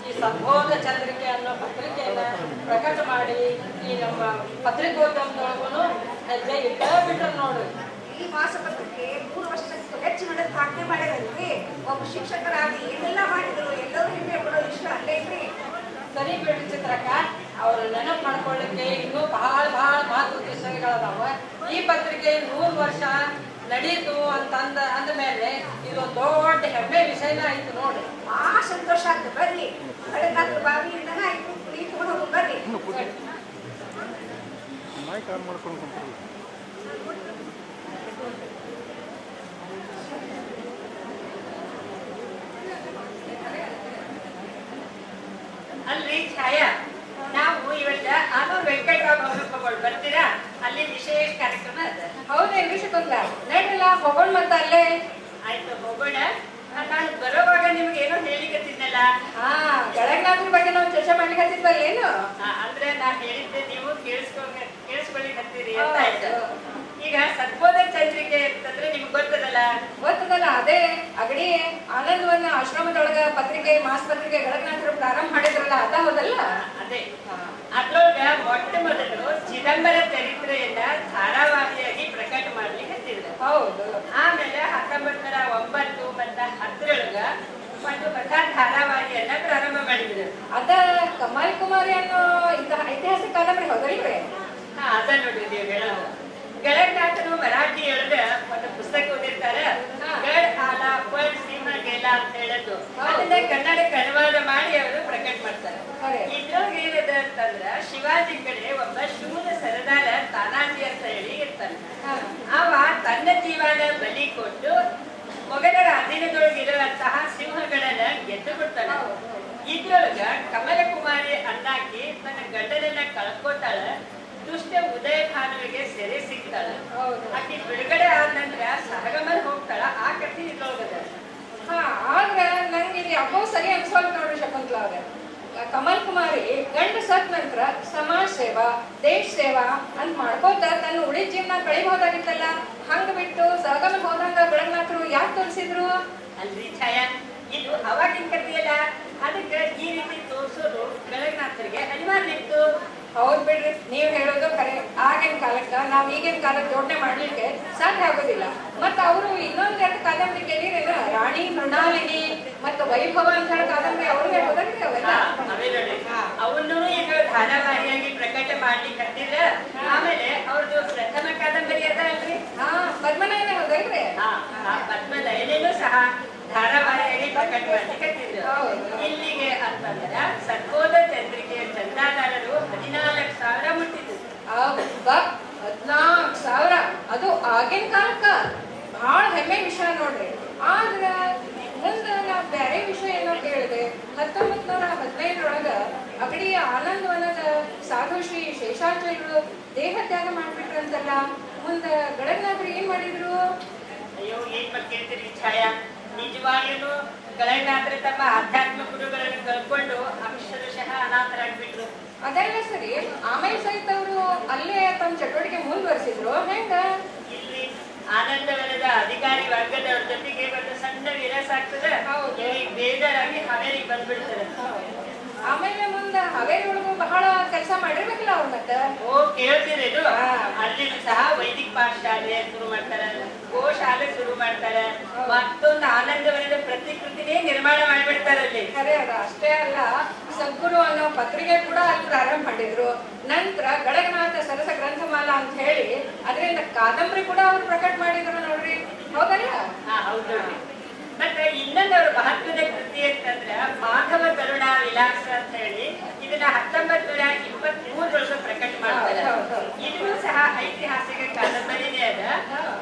ಈ ಸಂಬೋಧ ಚಂದ್ರಿಕೆ ಅನ್ನೋ ಪತ್ರಿಕೆಯನ್ನ ಪ್ರಕಟ ಮಾಡಿ ಈ ನಮ್ಮ ಪತ್ರಿಕೋದ್ಯಮದೊಳಗೂ ಹೆಜ್ಜೆ ಇಟ್ಟ ಬಿಟ್ರು ನೋಡ್ರಿ. ಈ ಮಾಸಪತ್ರಿಕೆ 3 ವರ್ಷಕ್ಕೂ ಹೆಚ್ಚು ನಡೆದ ಸ್ಥಾಪನೆ ಮಾಡಿದ್ರಿ. ಒಬ್ಬ ಶಿಕ್ಷಕರಾಗಿ ಏನೆಲ್ಲ ಮಾಡಿದ್ರು ಎಲ್ಲರೂ ಹಿಂದೆ ಬಿಡೋ ಇಷ್ಟ ಅಲ್ಲೇ ಇದ್ರಿ. ಸರಿ ಬಿಡ್ರಿ ಚಿತ್ರಕ್ಕ, ಅವ್ರ ನೆನಪು ಮಾಡ್ಕೊಳ್ಳಿಕ್ಕೆ ಇನ್ನೂ ಬಹಳ ಮಹತ್ವದ ವಿಷಯಗಳದಾವ. ಈ ಪತ್ರಿಕೆ 100 ವರ್ಷ ನಡೀತು ಅಂದ ಮೇಲೆ ಇದೊಂದು ದೊಡ್ಡ ಹೆಮ್ಮೆ ವಿಷಯನ ಆಯ್ತು ನೋಡ್ರಿ. ಸಂತೋಷ ಆಗ್ತದೆ. ಬರ್ರಿ, ಬೆಳಗ್ನಾಥರ ಬಾವಿಯಿಂದನ ಆಯ್ತು ನೀಟ್ಕೊಂಡು ಹೋಗಿ ಬರ್ರಿ. ಅಲ್ರಿ ಛಾಯಾ, ನಾವು ಇವತ್ತ ಆನೂರ್ ವೆಂಕಟರಾವ್ ಭವನಕ್ಕೆ ಬರ್ತೀರಾ? ಅಲ್ಲಿ ವಿಶೇಷ ಕಾರ್ಯಕ್ರಮ ಅದ. ಹೌದೇನ್ರಿ ಶಕುಂತಲಾ? ನಡ್ರಲ್ಲ ಹೋಗೋಣ ಮತ್ತ ಅಲ್ಲೇ. ಆಯ್ತು, ಹೋಗೋಣ. ನಾನು ಬರೋವಾಗ ನಿಮ್ಗೆ ಏನೋ ಹೇಳಿಕತ್ತಿದ್ನಲ್ಲ, ಗಳಗನಾಥರ ಬಗ್ಗೆ ನಾವು ಚರ್ಚೆ ಮಾಡ್ಲಿಕ್ಕತ್ತಿದ್ವಲ್ಲ ಏನು? ಅಂದ್ರೆ ನಾ ಹೇಳಿದ್ದೆ ನೀವು ಕೇಳಿಸ್ಕೊಳ್ಳಿಕತ್ತೀರಿ ಅಂತ ಆಯ್ತು. ಈಗ ಸದ್ಬೋಧ ಚಂದ್ರಿಕೆ ಅಂತಂದ್ರೆ ನಿಮ್ಗೆ ಗೊತ್ತದಲ್ಲ? ಗೊತ್ತದಲ್ಲ, ಅದೇ ಅಗಡಿ ಆನಂದವನ್ನ ಆಶ್ರಮದೊಳಗ ಪತ್ರಿಕೆ ಮಾಸಪತ್ರಿಕೆ ಗಳಗನಾಥರು ಪ್ರಾರಂಭ ಮಾಡಿದ್ರಲ್ಲ, ಅದ ಹೌದಲ್ಲ? ಅದೇ. ಅದ್ರೊಳಗ ಮೊಟ್ಟ ಮೊದಲು ಚಿದಂಬರ ಚರಿತ್ರೆಯನ್ನ ಧಾರಾವಾಹಿಯಾಗಿ ಪ್ರಕಟ ಮಾಡ್ಲಿಕ್ಕೆ ಹತ್ತಿದ್ರು. ಹೌದು. ಆಮೇಲೆ 1909 ಮತ್ತು 10ರೊಳಗ ಒಂದು ಹೊಸ ಧಾರಾವಾಹಿಯನ್ನ ಪ್ರಾರಂಭ ಮಾಡಿದ್ರು. ಅದ ಕಮಾಲ್ ಕುಮಾರಿ ಅನ್ನೋ ಇಂತಹ ಐತಿಹಾಸಿಕ ಕಾದಂಬರಿ ಹೌದಲ್ರಿ? ಅದ ನೋಡ್ರಿ ನೀವು ಹೇಳೋದು. ಗಳಗನಾಥನು ಮರಾಠಿಯೊಳಗ ಒಂದು ಪುಸ್ತಕ ಓದಿರ್ತಾರ, ಗಡ್ ಆಲ ಪಡ್ ಸಿಂಹ ಗೆಲ ಅಂತ ಹೇಳದ್ದು. ಅದನ್ನ ಕನ್ನಡಕ್ಕೆ ಅನುವಾದ ಮಾಡಿ ಅವರು ಪ್ರಕಟ ಮಾಡ್ತಾರೆ. ಇದ್ರೊಳಗೆ ಏನಿದೆ ಅಂತಂದ್ರ, ಶಿವಾಜಿ ಕಡೆ ಒಬ್ಬ ಶೂರ ಸರದಾರ ತಾನಾಜಿ ಅಂತ ಹೇಳಿ ಇರ್ತಾನೆ. ಅವ ತನ್ನ ಜೀವನ ಬಲಿ ಕೊಟ್ಟು ಮೊಘಲರ ಅಧೀನದೊಳಗಿರುವಂತಹ ಸಿಂಹಗಳನ್ನ ಗೆದ್ದು ಬಿಡ್ತಾನೆ. ಇದ್ರೊಳಗ ಕಮಲಕುಮಾರಿ ಅನ್ನಾಕಿ ತನ್ನ ಗಂಡನನ್ನ ಕಳ್ಕೊತಾಳ. ದುಷ್ಟ ಉದಯ ಭಾನುವಿಗೆ ಸೆರೆ ಸಿಗ್ತಾಳ. ಆಕಿ ಬಿಡುಗಡೆ ಆದ ನಂತರ ಸಹಗಮನ ಹೋಗ್ತಾಳ. ಆ ಕಥೆ ಇದ್ರೊಳಗದ. ಆದ್ರ ನಂಗೆ ಇದು ಯಾಕೋ ಸರಿ ಅನ್ಸೋಲ್ ನೋಡ್ರಿ ಶಕುಂತಲಾ ಅವ್ರೆ. ಕಮಲ್ ಕುಮಾರಿ ಗಂಡ ಸತ್ ನಂತರ ಸಮಾಜ ಸೇವಾ, ದೇಶ ಸೇವಾ ಅಂತ ಮಾಡ್ಕೋತ ತನ್ನ ಉಳಿದ ಜೀವನ ಕಳಿಬಹುದಾಗಿತ್ತಲ್ಲ. ಹಂಗ ಬಿಟ್ಟು ಸಹಗಮನ ಹೋದಂಗ ಗಳಗನಾಥರು ಯಾಕೆ ತೋರಿಸಿದ್ರು? ಅಲ್ರಿ ಛಾಯಾ, ಇದು ಅವಾಗಿನ ಕಥೆಯಲ್ಲ. ಅದಕ್ಕೆ ಈ ರೀತಿ ತೋರಿಸೋದು ಗಳಗನಾಥರಿಗೆ ಅನಿವಾರ್ಯ ಇತ್ತು. ಹೌದ್ ಬಿಡ್ರಿ, ನೀವ್ ಹೇಳೋದು ಖರೆ. ಆಗಿನ ಕಾಲಕ್ಕ ನಾವ್ ಈಗಿನ ಕಾಲಕ್ಕೆ ಜೋಡಣೆ ಮಾಡ್ಲಿಕ್ಕೆ ಸಾಧ್ಯ ಆಗೋದಿಲ್ಲ. ಮತ್ತ ಅವರು ಇನ್ನೊಂದೆರಡು ಕಾದಂಬರಿ ಕೇಳಿರೇನ, ರಾಣಿ ಮೃಣಾಲಿನಿ ಮತ್ತ ವೈಭವ ಅಂತ ಹೇಳಿ ಕಾದಂಬರಿ ಅವರು ಹೇಳ್ಬೋದಲ್ರಿ ಅವೆಲ್ಲ? ಅವನ್ನೂ ಈಗ ಧಾರಾವಾಹಿಯಾಗಿ ಪ್ರಕಟ ಮಾಡ್ಲಿಕ್ಕೆ ಹತ್ತಿರ. ಆಮೇಲೆ ಅವ್ರದ್ದು ಪ್ರಥಮ ಕಾದಂಬರಿ ಅದ ಅಲ್ರಿ, ಪದ್ಮನಯನ ಹೌದಲ್ರಿ? ಪದ್ಮನಯನೇನೂ ಸಹ ಧಾರಾವಾಹಿಯಾಗಿ ಪ್ರಕಟ ಮಾಡ್ಲಿಕ್ಕೆ ಹತ್ತಿದ್ರು. ಇಲ್ಲಿಗೆ ಅಂತಂದ್ರ ಸದ್ಬೋಧ ಚಂದ್ರಿಕೆಯ ಚಂದಾದಾರರು 14,000 ಮುಟ್ಟಿದ್ರು. 14,000 ಅದು ಆಗಿನ ಕಾಲಕ್ಕ ಬಹಳ ಹೆಮ್ಮೆ ವಿಷಯ ನೋಡ್ರಿ. ಆದ್ರ ಮುಂದ ನಾ ಬ್ಯಾರೆ ವಿಷಯ ಏನೋ ಕೇಳಿದೆ. 1915ರೊಳಗ ಅಗಡಿ ಆನಂದವನದ ಸಾಧು ಶ್ರೀ ಶೇಷಾಚಾರ್ಯರು ದೇಹ ತ್ಯಾಗ ಮಾಡ್ಬಿಟ್ರಂತಲ್ಲ. ಮುಂದ ಗಳಗನಾಥರು ಏನ್ ಮಾಡಿದ್ರು? ಅಯ್ಯೋ, ಏನ್ ಮತ್ತೆ ಕೇಳ್ತೀರಿ ಛಾಯಾ? ನಿಜವಾಗಿಯೂ ಗಳಗನಾಥರು ತಮ್ಮ ಆಧ್ಯಾತ್ಮ ಗುರುಗಳನ್ನು ಕಳ್ಕೊಂಡು ಅಕ್ಷರಶಃ ಅನಾಥರಾಗ್ಬಿಟ್ರು. ಅದೆಲ್ಲ ಸರಿ, ಆಮೇಲೆ ಸಹಿತ ಅವರು ಅಲ್ಲೇ ತಮ್ಮ ಚಟುವಟಿಕೆ ಮುಂದುವರಿಸಿದ್ರು. ಹೆಂಗ? ಇಲ್ಲಿ ಆನಂದವನದ ಅಧಿಕಾರಿ ವರ್ಗದವ್ರ ಜೊತೆಗೆ ಒಂದು ಸಣ್ಣ ವಿರಸ ಆಗ್ತದೆ. ಬೇಜಾರಾಗಿ ಹಾವೇರಿಗೆ ಬಂದ್ಬಿಡ್ತಾರೆ. ಆಮೇಲೆ ಮುಂದ ಹಾವೇರಿ ಒಳಗೂ ಬಹಳ ಕೆಲಸ ಮಾಡಿರ್ಬೇಕಲ್ಲ ಅವ್ರ ಮತ್ತ? ಕೇಳ್ತಿರೇನು? ಅಲ್ಲಿ ಸಹ ವೈದಿಕ ಪಾಠಶಾಲೆ ಶುರು ಮಾಡ್ತಾರ, ಗೋಶಾಲೆ ಶುರು ಮಾಡ್ತಾರ, ಮತ್ತೊಂದು ಆನಂದವನದ ಪ್ರತಿಕೃತಿನೇ ನಿರ್ಮಾಣ ಮಾಡ್ಬಿಡ್ತಾರ ಅಲ್ಲಿ. ಖರೆ ಅದ. ಅಷ್ಟೇ ಅಲ್ಲ, ಸದ್ಗುರು ಅನ್ನೋ ಪತ್ರಿಕೆ ಕೂಡ ಅಲ್ಲಿ ಪ್ರಾರಂಭ ಮಾಡಿದ್ರು. ನಂತರ ಗಳಗನಾಥ ಸರಸ ಗ್ರಂಥಮಾಲಾ ಅಂತ ಹೇಳಿ ಅದರಿಂದ ಕಾದಂಬರಿ ಕೂಡ ಅವ್ರು ಪ್ರಕಟ ಮಾಡಿದ್ರು ನೋಡ್ರಿ, ಹೌದಲ್ಲ? ಹೌದು. ಮತ್ತೆ ಇನ್ನೊಂದು ಅವ್ರ ಮಹತ್ವದ ಕೃತಿ ಅಂತಂದ್ರೆ ಮಾಧವ ಕರುಣಾ ವಿಲಾಸ ಅಂತ ಹೇಳಿ ಇದನ್ನ 1923 ಪ್ರಕಟ ಮಾಡ್ತಾರೆ. ಇದನ್ನು ಸಹ ಐತಿಹಾಸಿಕ ಕಾದಂಬರಿನೇ ಅದ.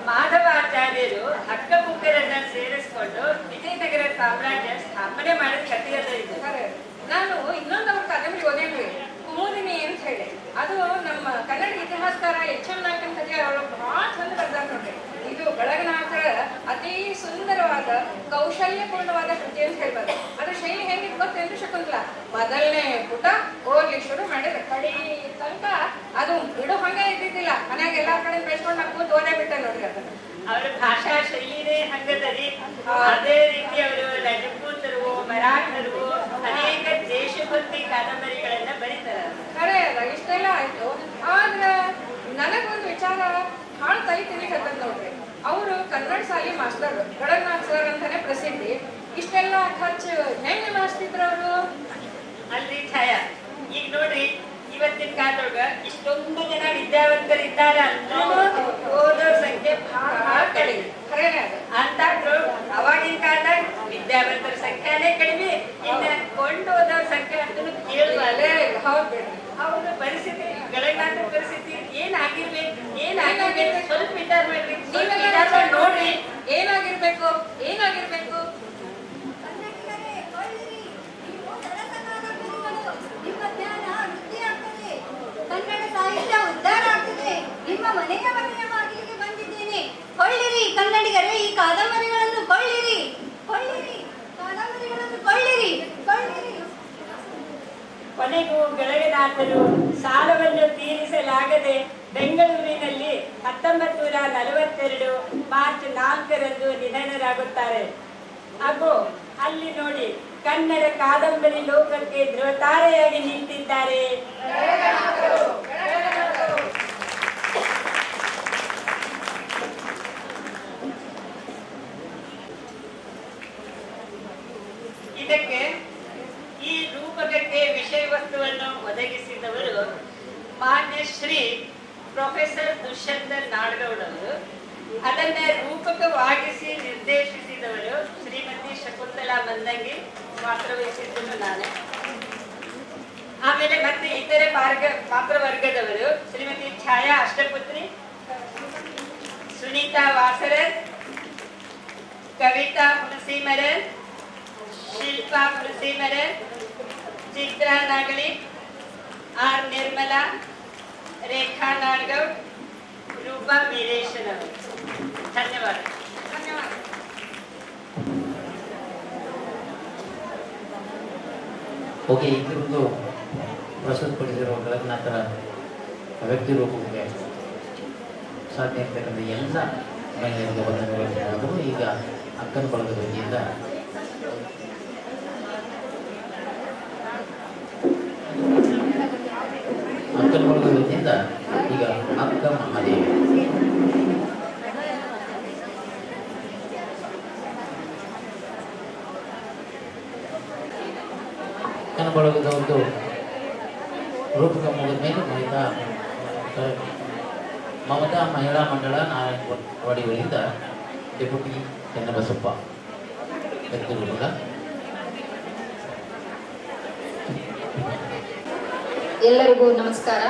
ಮಾಧವಾಚಾರ್ಯರು ಹಕ್ಕಬುಕ್ಕರನ್ನ ಸೇರಿಸ್ಕೊಂಡು ವಿಜಯನಗರ ಸಾಮ್ರಾಜ್ಯ ಸ್ಥಾಪನೆ ಮಾಡಿದ ಕಥೆ ಅದ ಇದು. ನಾನು ಇನ್ನೊಂದು ಅವ್ರ ಕಾದಂಬರಿ ಓದೇನ್ರಿ, ಕುಮುದಿನಿ ಅಂತ ಹೇಳಿ. ಅದು ನಮ್ಮ ಕನ್ನಡ ಇತಿಹಾಸಕಾರ ಎಚ್.ಎಂ. ನಾಯಕನ್ ಕಥೆ ಅವರು ಬಹಳ ಚಂದ ಬರ್ದಾರ ನೋಡ್ರಿ. ಇದು ಬೆಳಗನಾಥರ ಅತಿ ಸುಂದರವಾದ ಕೌಶಲ್ಯಪೂರ್ಣವಾದ ಕೃತಿ ಅಂತ ಹೇಳ್ಬಾರ್ದು. ಅದ್ರ ಶೈಲಿ ಹೆಂಗಿದ್ ಗೊತ್ತೇನ್ರಿ ಶಕುಂತಲ? ಮೊದಲನೇ ಪುಟ ಓದ್ಲಿ ಶುರು ಮಾಡಿದ್ರೆ ಕಡಿ ತನಕ ಅದು ಬಿಡು ಹಂಗೆ ಇದ್ದಿದ್ದಿಲ್ಲ. ಮನ್ಯಾಗ ಎಲ್ಲಾ ಕಡೆ ಬೆಳ್ಕೊಂಡು ನಾ ಕೂತ್ ಓದೇ ಬಿಟ್ಟೆ ನೋಡ್ರಿ ಅದನ್ನ. ಅವರ ಭಾಷಾ ಶೈಲಿನೇ ಹಂಗದರಿ. ಅದೇ ರೀತಿ ಅವರು ರಜಪೂತರು, ಮರಾಠರು ಅನೇಕ ದೇಶಭಕ್ತಿ ಕಾದಂಬರಿಗಳನ್ನ ಬರೀತಾರೆ. ಖರೆ ಅದ, ಇಷ್ಟೆಲ್ಲ ಆಯ್ತು. ಆದ್ರ ನನಗೊಂದು ವಿಚಾರ ಭಾಳ ತಲೆ ತಿನ್ನಿಕತ್ತದ ನೋಡ್ರಿ. ಅವರು ಕನ್ನಡ ಶಾಲಿ ಮಾಸ್ತರ್, ಗಡಗನಾಥ್ ಸರ್ ಅಂತಾನೆ ಪ್ರಸಿದ್ಧಿ. ಇಷ್ಟೆಲ್ಲ ಖರ್ಚು ಹೆಂಗ್ ನಿಭಾಯಿಸ್ತಿದ್ರು ಅವರು? ಅಲ್ರಿ ಛಾಯಾ, ಈಗ ನೋಡ್ರಿ ಇವತ್ತಿನ ಕಾಲದೊಳಗ ಇಷ್ಟೊಂದು ಜನ ವಿದ್ಯಾವಂತರಿದ್ದಾರೆ ಅಂದ್ರೂ ಓದೋರ್ ಸಂಖ್ಯೆ ಬಹಳ ಕಡಿಮೆ. ಖರೇನೆ ಅದ. ಅಂತಾದ್ರು ಅವಾಗಿನ ಕಾಲದಾಗ ವಿದ್ಯಾವಂತರ ಸಂಖ್ಯಾನೇ ಕಡಿಮೆ, ಇನ್ನ ಕೊಂಡು ಓದೋರ್ ಸಂಖ್ಯೆ ಅಂತೂ ಕೇಳುವಲ್ಲೇ. ಹೌದ್ ಬಿಡ್ರಿ. ಅವ್ರ ಪರಿಸ್ಥಿತಿ, ಗಡಗನಾಥ ಪರಿಸ್ಥಿತಿ ಏನಾಗಿರ್ಬೇಕು ಸ್ವಲ್ಪ ವಿಚಾರ ಮಾಡ್ರಿ. ನೋಡ್ರಿ ಏನಾಗಿರ್ಬೇಕು? ಕನ್ನಡಿಗರೇ, ಕೊಳ್ಳಿರಿ. ನೀವು ಸರಸ ಕಾದಂಬರಿಗಳು. ನಿಮ್ಮ ಜ್ಞಾನ ವೃದ್ಧಿಯಾಗ್ತದೆ. ಕನ್ನಡ ಸಾಹಿತ್ಯ ಉದ್ಧಾರ ಆಗ್ತದೆ. ನಿಮ್ಮ ಮನೆಯ ಬಾಗಿಲಿಗೆ ಬಂದಿದ್ದೇನೆ. ಕೊಳ್ಳಿರಿ ಕನ್ನಡಿಗರೇ, ಈ ಕಾದಂಬರಿಗಳನ್ನು ಕೊಳ್ಳಿರಿ. ಕಾದಂಬರಿಗಳನ್ನು ಕೊಳ್ಳಿರಿ. ಕೊನೆಗೂ ಗಡಗನಾಥರು ಸಾಲವನ್ನು ತೀರಿಸಲಾಗದೆ ಬೆಂಗಳೂರಿನಲ್ಲಿ 1942 ಮಾರ್ಚ್ 4ರಂದು ನಿಧನರಾಗುತ್ತಾರೆ. ಹಾಗೂ ಅಲ್ಲಿ ನೋಡಿ ಕನ್ನಡ ಕಾದಂಬರಿ ಲೋಕಕ್ಕೆ ಧ್ರುವತಾರೆಯಾಗಿ ನಿಂತಿದ್ದಾರೆ. ಇದಕ್ಕೆ ಈ ರೂಪಕಕ್ಕೆ ವಿಷಯ ವಸ್ತುವನ್ನು ಒದಗಿಸಿದವರು ಮಾನ್ಯ ಶ್ರೀ ಪ್ರೊಫೆಸರ್ ದುಷ್ಯಂತ ನಾಡಗೌಡರು. ಅದನ್ನ ರೂಪಕವಾಗಿಸಿ ನಿರ್ದೇಶಿಸಿದವರು ಶ್ರೀಮತಿ ಶಕುಂತಲಾ ಮಂದಂಗಿ, ಪಾತ್ರವಹಿಸಿದ್ದನು ನಾನೇ. ಆಮೇಲೆ ಮತ್ತೆ ಇತರೆ ಪಾತ್ರವರ್ಗದವರು ಶ್ರೀಮತಿ ಛಾಯಾ ಅಷ್ಟಪುತ್ರಿ, ಸುನೀತಾ ವಾಸರರ್, ಕವಿತಾ ಹುಣಸಿಮರನ್, ಶಿಲ್ಪಾ ಹುಣಸಿಮರನ್, ಚಿತ್ರಾ ನಾಗಳಿ, ಆರ್ ನಿರ್ಮಲಾ, ರೇಖಾ ನಾಡಗೌಡ್, ರೂಪಾ ವೀರೇಶನ್ ಅವರು. ಧನ್ಯವಾದ. ಓಕೆ, ಇದರದ್ದು ಪ್ರಸ್ತುತಪಡಿಸಿರುವ ಗಡಗನಾಥರ ವ್ಯಕ್ತಿ ರೂಪಕ್ಕೆ ಸಾಧ್ಯ ಇರ್ತಕ್ಕಂಥ ಎಲ್ಲ ಮಹಿಳೆಯರಿಗೆ ವಂದನೆಗಳು. ಈಗ ಅಕ್ಕನ ಬಳಗದ ವತಿಯಿಂದ ಈಗ ಅಕ್ಕ ಮಹಾದೇವಿ ಅಕ್ಕನ ಬಳಗದ ಒಂದು ರೂಪಕ ಮುಗಿದ ಮೇಲೆ ಮಮತಾ ಮಹಿಳಾ ಮಂಡಳ ನಾರಾಯಣವಾಡಿಗಳಿಂದ ಡೆಪ್ಯೂಟಿ ಚನ್ನಬಸಪ್ಪ ವ್ಯಕ್ತಿ ರೂಪಕ. ಎಲ್ಲರಿಗೂ ನಮಸ್ಕಾರ.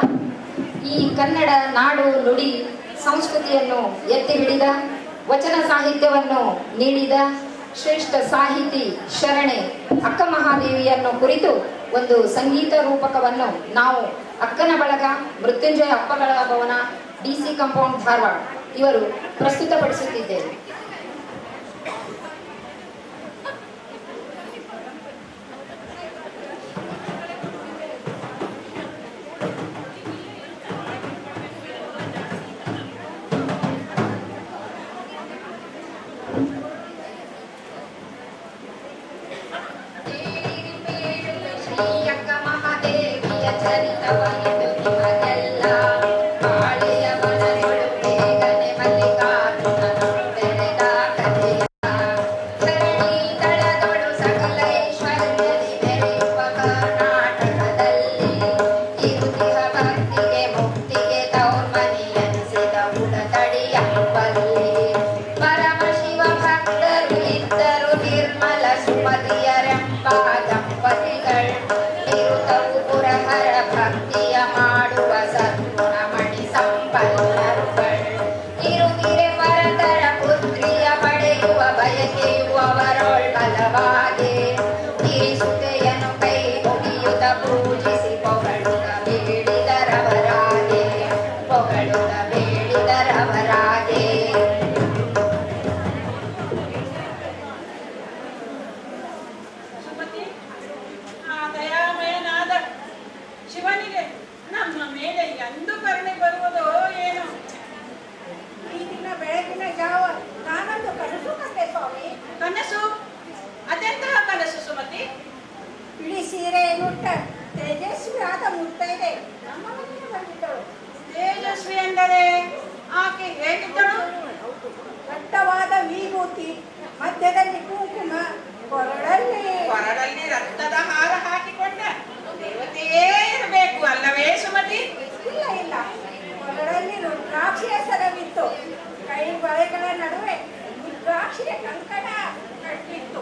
ಈ ಕನ್ನಡ ನಾಡು ನುಡಿ ಸಂಸ್ಕೃತಿಯನ್ನು ಎತ್ತಿ ಹಿಡಿದ, ವಚನ ಸಾಹಿತ್ಯವನ್ನು ನೀಡಿದ ಶ್ರೇಷ್ಠ ಸಾಹಿತಿ ಶರಣೆ ಅಕ್ಕ ಮಹಾದೇವಿಯನ್ನು ಕುರಿತು ಒಂದು ಸಂಗೀತ ರೂಪಕವನ್ನು ನಾವು ಅಕ್ಕನ ಬಳಗ ಮೃತ್ಯುಂಜಯ ಅಪ್ಪಗಳ ಭವನ DC ಕಾಂಪೌಂಡ್ ಧಾರವಾಡ ಇವರು ಪ್ರಸ್ತುತಪಡಿಸುತ್ತಿದ್ದೇವೆ. ಅಕ್ಕ ಮಹಾದೇವಿಯ ಚರಿತವನ್ನು ನಿಮಗೆಲ್ಲ ಬಾಳೆಯ ಮನಗಳು ಬೇಗನೆ ಮಲ್ಲಿಕಾರ್ಜುನನು ಬೆಳೆ ಬಲ್ಲರುಗಳು ಇರುತ್ತಿರೆ ಪರತರ ಪುತ್ರಿಯ ಪಡೆಯುವ ಬಯಕೆಯು ಅವರೊಳ್ ಬಲವಾಗೆ ಕಿರಿಸುತೆಯನ್ನು ಕೈ ಮುಗಿಯುತ್ತ ಪೂಜಿಸಿ ಪೊಗಳುತ್ತ ಬೇಡಿದರವರಾಗೆ ಪೊಗಳುತ್ತ ಬೇಡಿದರವರಾಗೆ ಸುಮತಿ, ಆ ದಯಾಮಯನಾದ ಶಿವನಿಗೆ ನಮ್ಮ ಮೇಲೆ ಎಂದು ಕರುಣೆ ಬರುವುದೋ ಏನೋ. ಈ ದಿನ ಬೆಳಗಿನ ಜಾವ ನಾನೊಂದು ಕನಸು ಕಂಡೆ ಸ್ವಾಮಿ. ಕನಸು? ಅದೆಂತಹ ಕನಸು ಸುಮತಿ? ಬಿಳಿ ಸೀರೆಯನ್ನುಟ್ಟ ತೇಜಸ್ವಿಯಾದ ಮುತ್ತೈದೆ ನಮ್ಮ ಮನೆಗೆ ಬಂದಿದ್ದಳು. ತೇಜಸ್ವಿ ಎಂದರೆ ಆಕೆ ಹೇಗಿದ್ದಳು? ದಟ್ಟವಾದ ವಿಭೂತಿ, ಮಧ್ಯದಲ್ಲಿ ಕುಂಕುಮ, ಕೊರಳಲ್ಲಿ ರಕ್ತದ ಹಾರ ಹಾಕಿಕೊಂಡ ದೇವತೆಯೇ ಇರಬೇಕು ಅಲ್ಲವೇ ಸುಮತಿ? ಇಲ್ಲ ಇಲ್ಲ, ಕೊರಳಲ್ಲಿ ರುದ್ರಾಕ್ಷಿಯ ಸರವಿತ್ತು. ಕೈ ಬಳೆಗಳ ನಡುವೆ ರುದ್ರಾಕ್ಷಿಯ ಕಂಕಣ ಕಟ್ಟಿತ್ತು.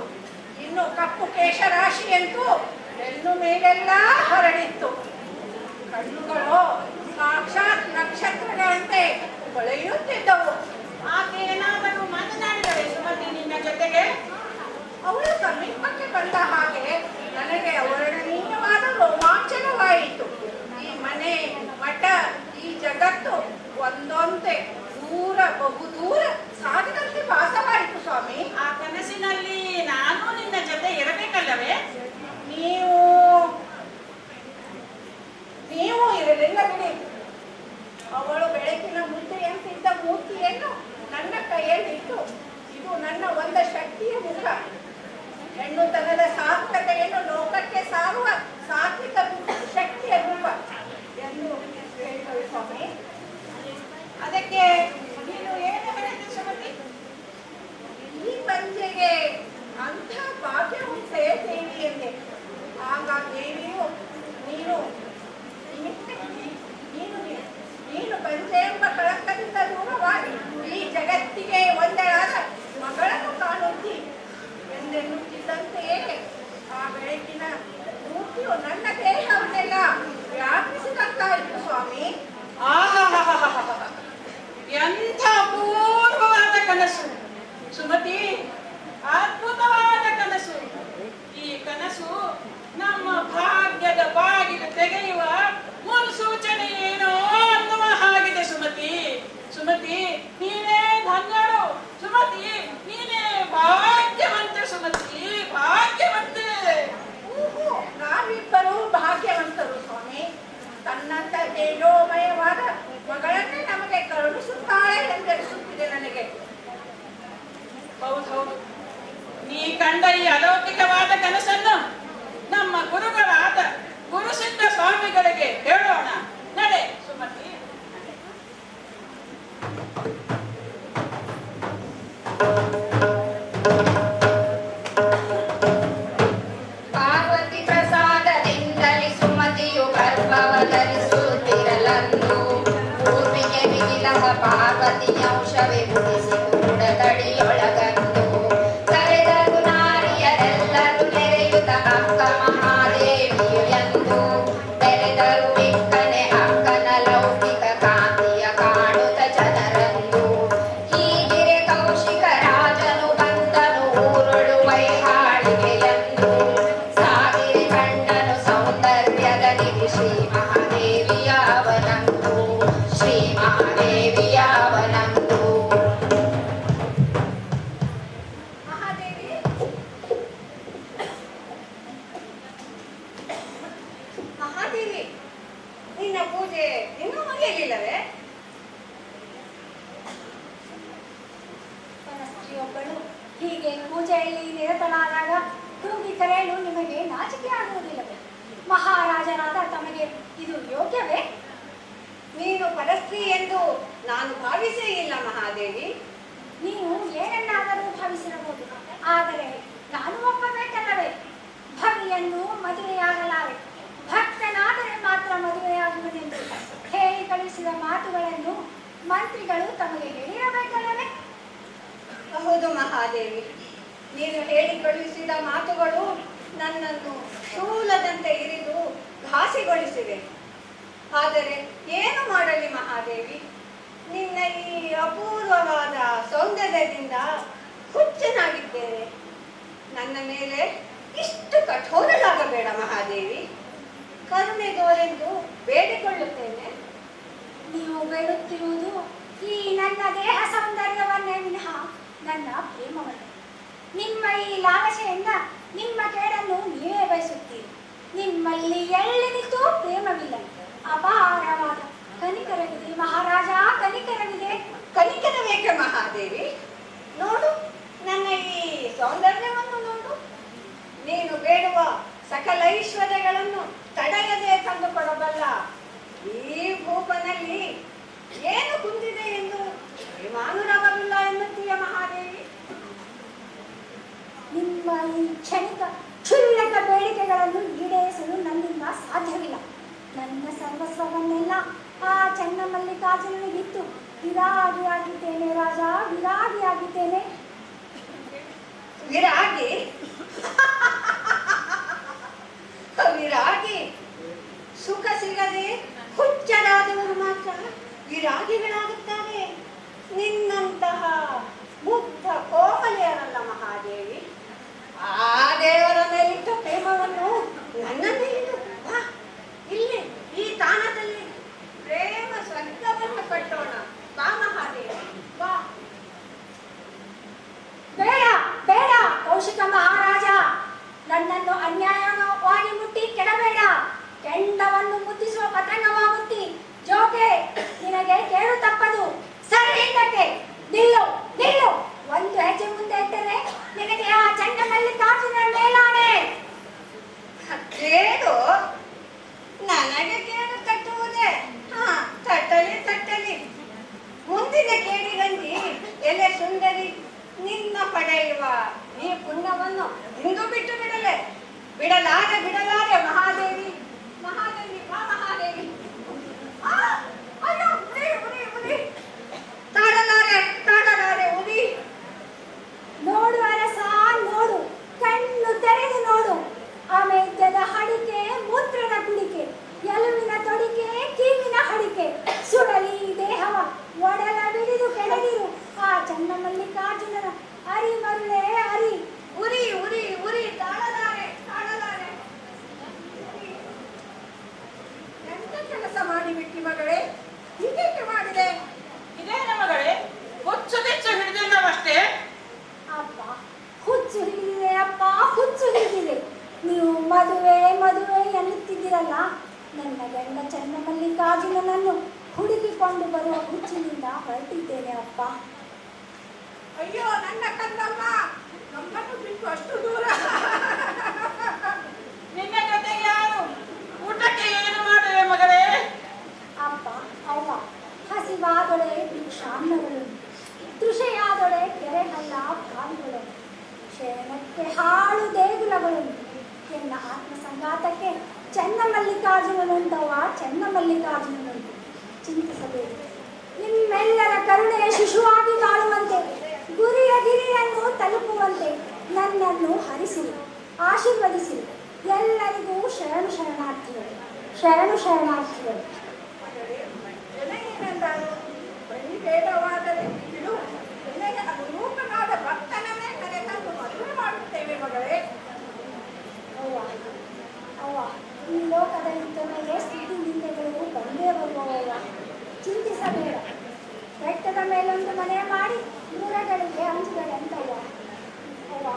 ಇನ್ನು ಕಪ್ಪು ಕೇಶರಾಶಿಯಂತೂ ಬೆನ್ನು ಮೇಲೆಲ್ಲ ಹರಡಿತ್ತು. ಕಣ್ಣುಗಳು ಸಾಕ್ಷಾತ್ ನಕ್ಷತ್ರಗಳಂತೆ ಹೊಳೆಯುತ್ತಿದ್ದವು. ಆಕೆ ಏನಾದರೂ ಮಾತನಾಡಿದಳೆ ಸುಮತಿ ನಿನ್ನ ಜೊತೆಗೆ? ಅವಳು ಸಮೀಪಕ್ಕೆ ಬಂದ ಹಾಗೆ ನನಗೆ ಅವರ್ಣನೀಯವಾದ ರೋಮಾಂಚನವಾಯಿತು. ಈ ಮನೆ, ಮಠ, ಈ ಜಗತ್ತು ಒಂದೊಂದೇ ದೂರ, ಬಹುದೂರ ಸಾಗಿದಂತೆ ಭಾಸವಾಯಿತು ಸ್ವಾಮಿ. ಆ ಕನಸಿನಲ್ಲಿ ನಾನು ನಿನ್ನ ಜೊತೆ ಇರಬೇಕಲ್ಲವೇ? ನೀವು ಇರಲಿಲ್ಲ ಬಿಡಿ. ಅವಳು ಬೆಳಕಿನ ಮುದ್ದೆಯಂತಿದ್ದ ಮೂರ್ತಿಯನ್ನು ನನ್ನ ಕೈಯಲ್ಲಿ ಇಟ್ಟು, ಇದು ನನ್ನ ಒಂದ ಶಕ್ತಿಯ ಮುಖ, ಹೆಣ್ಣುತನದ ಸಾತ್ವಿಕತೆಯನ್ನು ಲೋಕಕ್ಕೆ ಸಾರುವ ಸಾತ್ವಿಕ ಶಕ್ತಿಯ ರೂಪ ಎಂದು ಹೇಳಿದರು ಸ್ವಾಮಿ. ಅದಕ್ಕೆ ನೀನು ಏನು ಹೇಳಿದೆ ಸುಮತಿ? ಈ ಪಂಜೆಗೆ ಅಂಥ ಭಾಗ್ಯ ಉಂಟೆ ದೇವಿ ಎಂದೆ. ಆಗ ದೇವಿಯು ನೀನು ಪಂಜೆ ಎಂಬ ಕಳಂಕದಿಂದ ದೂರವಾಗಿ ಈ ಜಗತ್ತಿಗೆ ಒಂದಳಾದ ಮಗಳನ್ನು ಕಾಣುತ್ತಿ ಎಂದೆನ್ನುತ್ತಿದ್ದಂತೆಯೇ ಆ ಬೆಳಕಿನ ಮೂರ್ತಿಯು ನನ್ನ ದೇಹವನ್ನೆಲ್ಲ ವ್ಯಾಪಿಸಿದಂತಾಯಿತು ಸ್ವಾಮಿ. ಎಂಥ ಅಪೂರ್ವವಾದ ಕನಸು ಸುಮತಿ, ಅದ್ಭುತವಾದ ಕನಸು. ಈ ಕನಸು ನಮ್ಮ ಭಾಗ್ಯದ ಬಾಗಿಲು ತೆಗೆಯುವ ಮುನ್ಸೂಚನೆ ಏನೋ ಅನ್ನುವ ಹಾಗಿದೆ ಸುಮತಿ. ಸುಮತಿ, ನೀನೇ ಧನ್ಯಳು. ಸುಮತಿ, ನೀನೇ ಭಾಗ್ಯವಂತೆ. ಸುಮತಿ, ಭಾಗ್ಯವಂತೆ. ನಾವಿಬ್ಬರು ಭಾಗ್ಯವಂತರು ಸ್ವಾಮಿ. ತನ್ನಂತ ತೇಜೋಮಯವಾದ ಮಗಳನ್ನೇ ನಮಗೆ ಕರುಣಿಸುತ್ತಾಳೆ ಎಂದೆನಿಸುತ್ತಿದೆ ನನಗೆ. ಹೌದೌದು, ನೀ ಕಂಡ ಈ ಅಲೌಕಿಕವಾದ ಕನಸನ್ನು ನಮ್ಮ ಗುರುಗಳಾದ ಗುರುಸಿದ್ಧ ಸ್ವಾಮಿಗಳಿಗೆ ಹೇಳೋಣ. ನಡೆ ಸುಮತಿ. ಪಾರ್ವತಿ ಪ್ರಸಾದದಿಂದಲೇ ಸುಮತಿಯು ಗರ್ಭವ ಧರಿಸುತ್ತಿರಲಂದು ಪೂರ್ವಿಗೆ ಬಿಗಿದ ಪಾರ್ವತಿಯ ಅಂಶವೇ ಮುಗಿಸಿ ಕೂಡ ತಡಿಯೊಳಗಂದು ಕರೆದರು ನಾರಿಯರೆಲ್ಲರೂ ನೆರೆಯುತ್ತ ಅಕ್ಕ ಮಹಾದೇವಿಯು ಎಂದು ತೆರೆದರು ಬಿಕ್ಕನೆ ಅಕ್ಕನ ಲೌಕಿಕ ಕಾಂತಿಯ ಕಾಣುತ್ತ ಜನರಂದು ಹೀಗಿರೆ ಕೌಶಿಕ ರಾಜನು ಬಂದನು ಊರೊಳು ವೈಹಾಳಿಗೆಯಂದು ಸಾವಿರಿ ಕಂಡನು ಸೌಂದರ್ಯದ ನಿಧಿ ಶ್ರೀ ಮಹಾದೇವಿಯ ಅವನಂದು ಶ್ರೀ ಮಹಾದೇವಿಯ ಅವನಂದು. ಮಹಾದೇವಿ, ಮಹಾದೇವಿ, ನಿನ್ನ ಪೂಜೆ ಇನ್ನೂ ಮುಗಿಯಲಿಲ್ಲವೇ? ಪರಸ್ತ್ರೀಯೊಬ್ಬಳು ಹೀಗೆ ಪೂಜೆಯಲ್ಲಿ ನಿರತನಾದಾಗ ಕೂಗಿ ಕರೆಯಲು ನಿಮಗೆ ನಾಚಿಕೆ ಆಗುವುದಿಲ್ಲವೇ? ಮಹಾರಾಜನಾದ ತಮಗೆ ಇದು ಯೋಗ್ಯವೇ? ನೀನು ಪರಸ್ತ್ರೀ ಎಂದು ನಾನು ಭಾವಿಸೇ ಇಲ್ಲ ಮಹಾದೇವಿ. ನೀವು ಏನನ್ನಾದರೂ ಭಾವಿಸಿರಬಹುದು, ಆದರೆ ನಾನು ಒಪ್ಪಬೇಕಲ್ಲವೇ? ಭವಿಯನ್ನು ಮದುವೆಯಾಗಲಾರೆ, ಭಕ್ತನಾದರೆ ಮಾತ್ರ ಮದುವೆಯಾಗುವುದೆಂದು ಹೇಳಿ ಕಳಿಸಿದ ಮಾತುಗಳನ್ನು ಮಂತ್ರಿಗಳು ತಮಗೆ ಹೇಳಿರಬೇಕಲ್ಲವೇ? ಹೌದು ಮಹಾದೇವಿ, ನೀನು ಹೇಳಿ ಕಳುಹಿಸಿದ ಮಾತುಗಳು ನನ್ನನ್ನು ಶೂಲದಂತೆ ಇರಿದು ಘಾಸಿಗೊಳಿಸಿವೆ. ಆದರೆ ಏನು ಮಾಡಲಿ ಮಹಾದೇವಿ, ಬಾಲ್ಯದಿಂದ ಹುಚ್ಚನಾಗಿದ್ದೇನೆ. ನನ್ನ ಮೇಲೆ ಇಷ್ಟು ಕಠೋರಳಾಗಬೇಡ ಮಹಾದೇವಿ. ಕರುಣೆಗೋರೆಂದು ಬೇಡಿಕೊಳ್ಳುತ್ತೇನೆ. ನೀವು ಬೇಡುತ್ತಿರುವುದು ಈ ನನ್ನ ದೇಹ ಸೌಂದರ್ಯವನ್ನೇ ವಿನಃ ನನ್ನ ಪ್ರೇಮವಲ್ಲ. ನಿಮ್ಮ ಈ ಲಾಲಸೆಯಿಂದ ನಿಮ್ಮ ಕೇಡನ್ನು ನೀವೇ ಬಯಸುತ್ತೀರಿ. ನಿಮ್ಮಲ್ಲಿ ಎಳ್ಳೆನಿತೂ ಪ್ರೇಮವಿಲ್ಲ. ಅಪಾರವಾದ ಕನಿಕರವಿದೆ ಮಹಾರಾಜ, ಕನಿಕರವಿದೆ. ಕನಿಕರವೇಕೆ ಮಹಾದೇವಿ? ನೋಡು, ನನ್ನ ಈ ಸೌಂದರ್ಯವನ್ನು ನೋಡು. ನೀನು ಬೇಡುವ ಸಕಲ ಐಶ್ವರ್ಯಗಳನ್ನು ತಡೆಯದೆ ತಂದುಕೊಡಬಲ್ಲ ಈ ಭೂಪನಲ್ಲಿ ಏನು ಕುಂದಿದೆ ಎಂದು ವಿಮಾನುರವಲ್ಲ ಎನ್ನುತ್ತೀಯ ಮಹಾದೇವಿ. ನಿಮ್ಮ ಈ ಕ್ಷಣಿಕ ಕ್ಷುಲ್ಲಕ ಬೇಡಿಕೆಗಳನ್ನು ಈಡೇರಿಸಲು ನನ್ನಿಂದ ಸಾಧ್ಯವಿಲ್ಲ. ನನ್ನ ಸರ್ವಸ್ವವನ್ನೆಲ್ಲ ಆ ಚನ್ನಮಲ್ಲಿಕಾರ್ಜುನನಿಗಿತ್ತು ವಿರಾಗಿಯಾಗಿದ್ದೇನೆ ರಾಜ, ವಿರಾಗಿಯಾಗಿದ್ದೇನೆ. ವಿರಾಗಿ ವಿರಾಗಿ ಸುಖ ಸಿಗದೆ ಹುಚ್ಚರಾದವರು ಮಾತ್ರ ವಿರಾಗಿಗಳಾಗುತ್ತಾರೆ. ನಿನ್ನಂತಹ ಮುಗ್ಧ ಕೋಮಲೆಯರಲ್ಲ ಮಹಾದೇವಿ. ಆ ದೇವರ ಮೇಲಿಟ್ಟ ಪ್ರೇಮವನ್ನು ನನ್ನ ಮೇಲಿಟ್ಟು ಬಾ, ಇಲ್ಲಿ ಈ ತಾಣದಲ್ಲಿ ಪ್ರೇಮ ಸ್ವರ್ಗವನ್ನು ಕಟ್ಟೋಣ. ಬಾ ಮಹಾದೇವಿ, ಬಾ. ಬೇಡ ಬೇಡ ಕೌಶಿಕ ಮಹಾರಾಜ, ನನ್ನನ್ನು ಅನ್ಯಾಯವಾಗಿ ಮುಟ್ಟಿ ಕೆಡಬೇಡ. ಕೆಂಡವನ್ನು ಮುದ್ದಿಸುವ ಪತಂಗವಾಗುತ್ತಿ. ಜೋಕೆ, ನಿನಗೆ ಕೇಳು ತಪ್ಪದು. ಸರಿ ಹಿಂದಕ್ಕೆ ನಿಲ್ಲು, ನಿಲ್ಲು. ಒಂದು ಹೆಜ್ಜೆ ಮುಂದೆ ಇಟ್ಟರೆ ನಿನಗೆ ಆ ಚನ್ನಮಲ್ಲಿಕಾರ್ಜುನ ಮೇಲಾಣೆ. ಕೇಳು, ನನಗೆ ಕೇಳು ತಟ್ಟುವುದೇ? ತಟ್ಟಲಿ ತಟ್ಟಲಿ. ಮುಂದಿನ ಕೇಳಿಗಂಜಿ ಎಲೆ ಸುಂದರಿ, ನಿನ್ನ ಪಡೆಯುವ ಈ ಪುಣ್ಯವನ್ನು ಇಂದು ಬಿಟ್ಟು ಬಿಡಲಾರೆ ಮಹಾದೇವಿ. ಮಹಾದೇವಿ, ಬಾ ಮಹಾದೇವಿ. ಅಯ್ಯೋ, ಉರಿ ತಾಡಲಾರೆ ಉರಿ. ನೋಡು ಅರಸ, ನೋಡು, ಕಣ್ಣು ತೆರೆದು ನೋಡು. ಅಮೇದ್ಯದ ಹಡಿಕೆ, ಮೂತ್ರದ ಕುಡಿಕೆ, ಎಲುವಿನ ತೊಡಿಕೆ, ಕೀವಿನ ಹಡಿಕೆ, ಸುಡಲಿ ದೇಹವ ಒಡಲ ಬಿಡಿದು ಕೆಳಗಿರು ಆ ಚನ್ನಮಲ್ಲಿಕಾರ್ಜುನನ ಅರಿ ಮರುಳೆ ಅರಿ. ಉರಿ ತಾಳಲಾರೆ. ಎಂತ ಕೆಲಸ ಮಾಡಿಬಿಟ್ಟಿ ಮಗಳೇ? ಹೀಗೇಕೆ ಮಾಡಿದೆ? ಇದೇನ ಮಗಳೇ, ಹುಚ್ಚು ತೆಚ್ಚು ಹಿಡಿದಿಲ್ಲವಷ್ಟೇ. ಅಪ್ಪ, ಹುಚ್ಚು ಹಿಡಿದಿದೆ ಅಪ್ಪ, ಹುಚ್ಚು ಹಿಡಿದಿದೆ. ನೀವು ಮದುವೆ ಎನ್ನುತ್ತಿದ್ದೀರಲ್ಲ, ನನ್ನ ಗಂಡ ಚನ್ನಮಲ್ಲಿಕಾರ್ಜುನನನ್ನು ಹುಡುಕಿಕೊಂಡು ಬರುವ ಹುಚ್ಚಿನಿಂದ ಹೊರಟಿದ್ದೇನೆ ಅಪ್ಪ. ಅಯ್ಯೋ ನನ್ನ ಕನ್ನಮ್ಮ, ನಮ್ಮನ್ನು ಬಿಟ್ಟು ಅಷ್ಟು ದೂರ. ನಿನ್ನ ಜೊತೆಗೆ ಯಾರು? ಊಟಕ್ಕೆ ಏನು ಮಾಡುವೆ ಮಗಳೇ? ಅಪ್ಪ ಅವ್ವ, ಹಸಿವಾದೊಡೆ ಭಿಕ್ಷಾನ್ನಗಳು, ತೃಷೆಯಾದೊಡೆ ಕೆರೆ ಹಳ್ಳ ಬಾವಿಗಳು, ಶಯನಕ್ಕೆ ಹಾಳು ದೇಗುಲಗಳು. ಎನ್ನ ಆತ್ಮ ಸಂಗಾತಕ್ಕೆ ಚನ್ನಮಲ್ಲಿಕಾರ್ಜುನನುಂಟವ, ಚನ್ನಮಲ್ಲಿಕಾರ್ಜುನನುಂಟು. ಚಿಂತಿಸಬೇಕು. ನಿಮ್ಮೆಲ್ಲರ ಕರುಣೆಯ ಶಿಶುವಾಗಿ ಬಾಳುವಂತೆ, ಗುರಿಯ ಗಿರಿಯನ್ನು ತಲುಪುವಂತೆ ನನ್ನನ್ನು ಹರಿಸಿರಿ, ಆಶೀರ್ವದಿಸಿರಿ. ಎಲ್ಲರಿಗೂ ಶರಣಾರ್ಥಿಗಳು. ಏನೆಂದರು? ಬಳಿ ಬೇಡವಾದರೆ ಬಿಡು, ನಿನಗೆ ಅನುರೂಪನಾದ ಭಕ್ತನನ್ನೇ ಕರೆತಂದು ಮದುವೆ ಮಾಡುತ್ತೇವೆ ಮಗಳೇ. ಅವ್ವ, ಈ ಲೋಕದಲ್ಲಿ ತನಗೆ ಸ್ಥಿತಿ ನಿಂದೆಗಳು ಬಂದೇ ಬರುವವಲ್ಲ. ಚಿಂತಿಸಬೇಡ. ಬೆಟ್ಟದ ಮೇಲೊಂದು ಮನೆ ಮಾಡಿ ದೂರಗಳಿಗೆ ಅಂಚುಗಳಂತವ್ವ. ಅವ್ವ,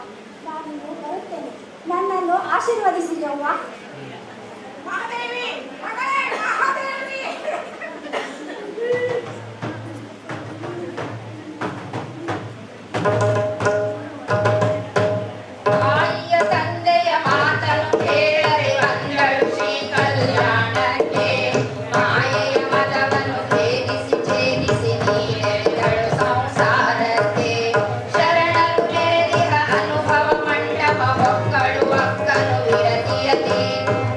ನಾನಿನ್ನು ಬರುತ್ತೇನೆ. ನನ್ನನ್ನು ಆಶೀರ್ವದಿಸಿರಿ ಅವ್ವ. ಮಹಾದೇವಿ, ಮಗಳೇ, ಮಹಾದೇವಿ. ತಾಯಿಯ ತಂದೆಯ ಮಾತನ್ನು ಕೇಳದೆ ಬಂದಳು ಶ್ರೀ ಕಲ್ಯಾಣಕ್ಕೆ. ಮಾಯೆಯ ಮದವನ್ನು ಛೇದಿಸಿ ನೀನೆಳೆದಳು ಸಂಸಾರಕ್ಕೆ. ಶರಣರು ನೆರೆದಿಹ ಅನುಭವ ಮಂಟಪ ಹೊಕ್ಕಳು ಅಕ್ಕನು ವಿರತಿಯತಿ.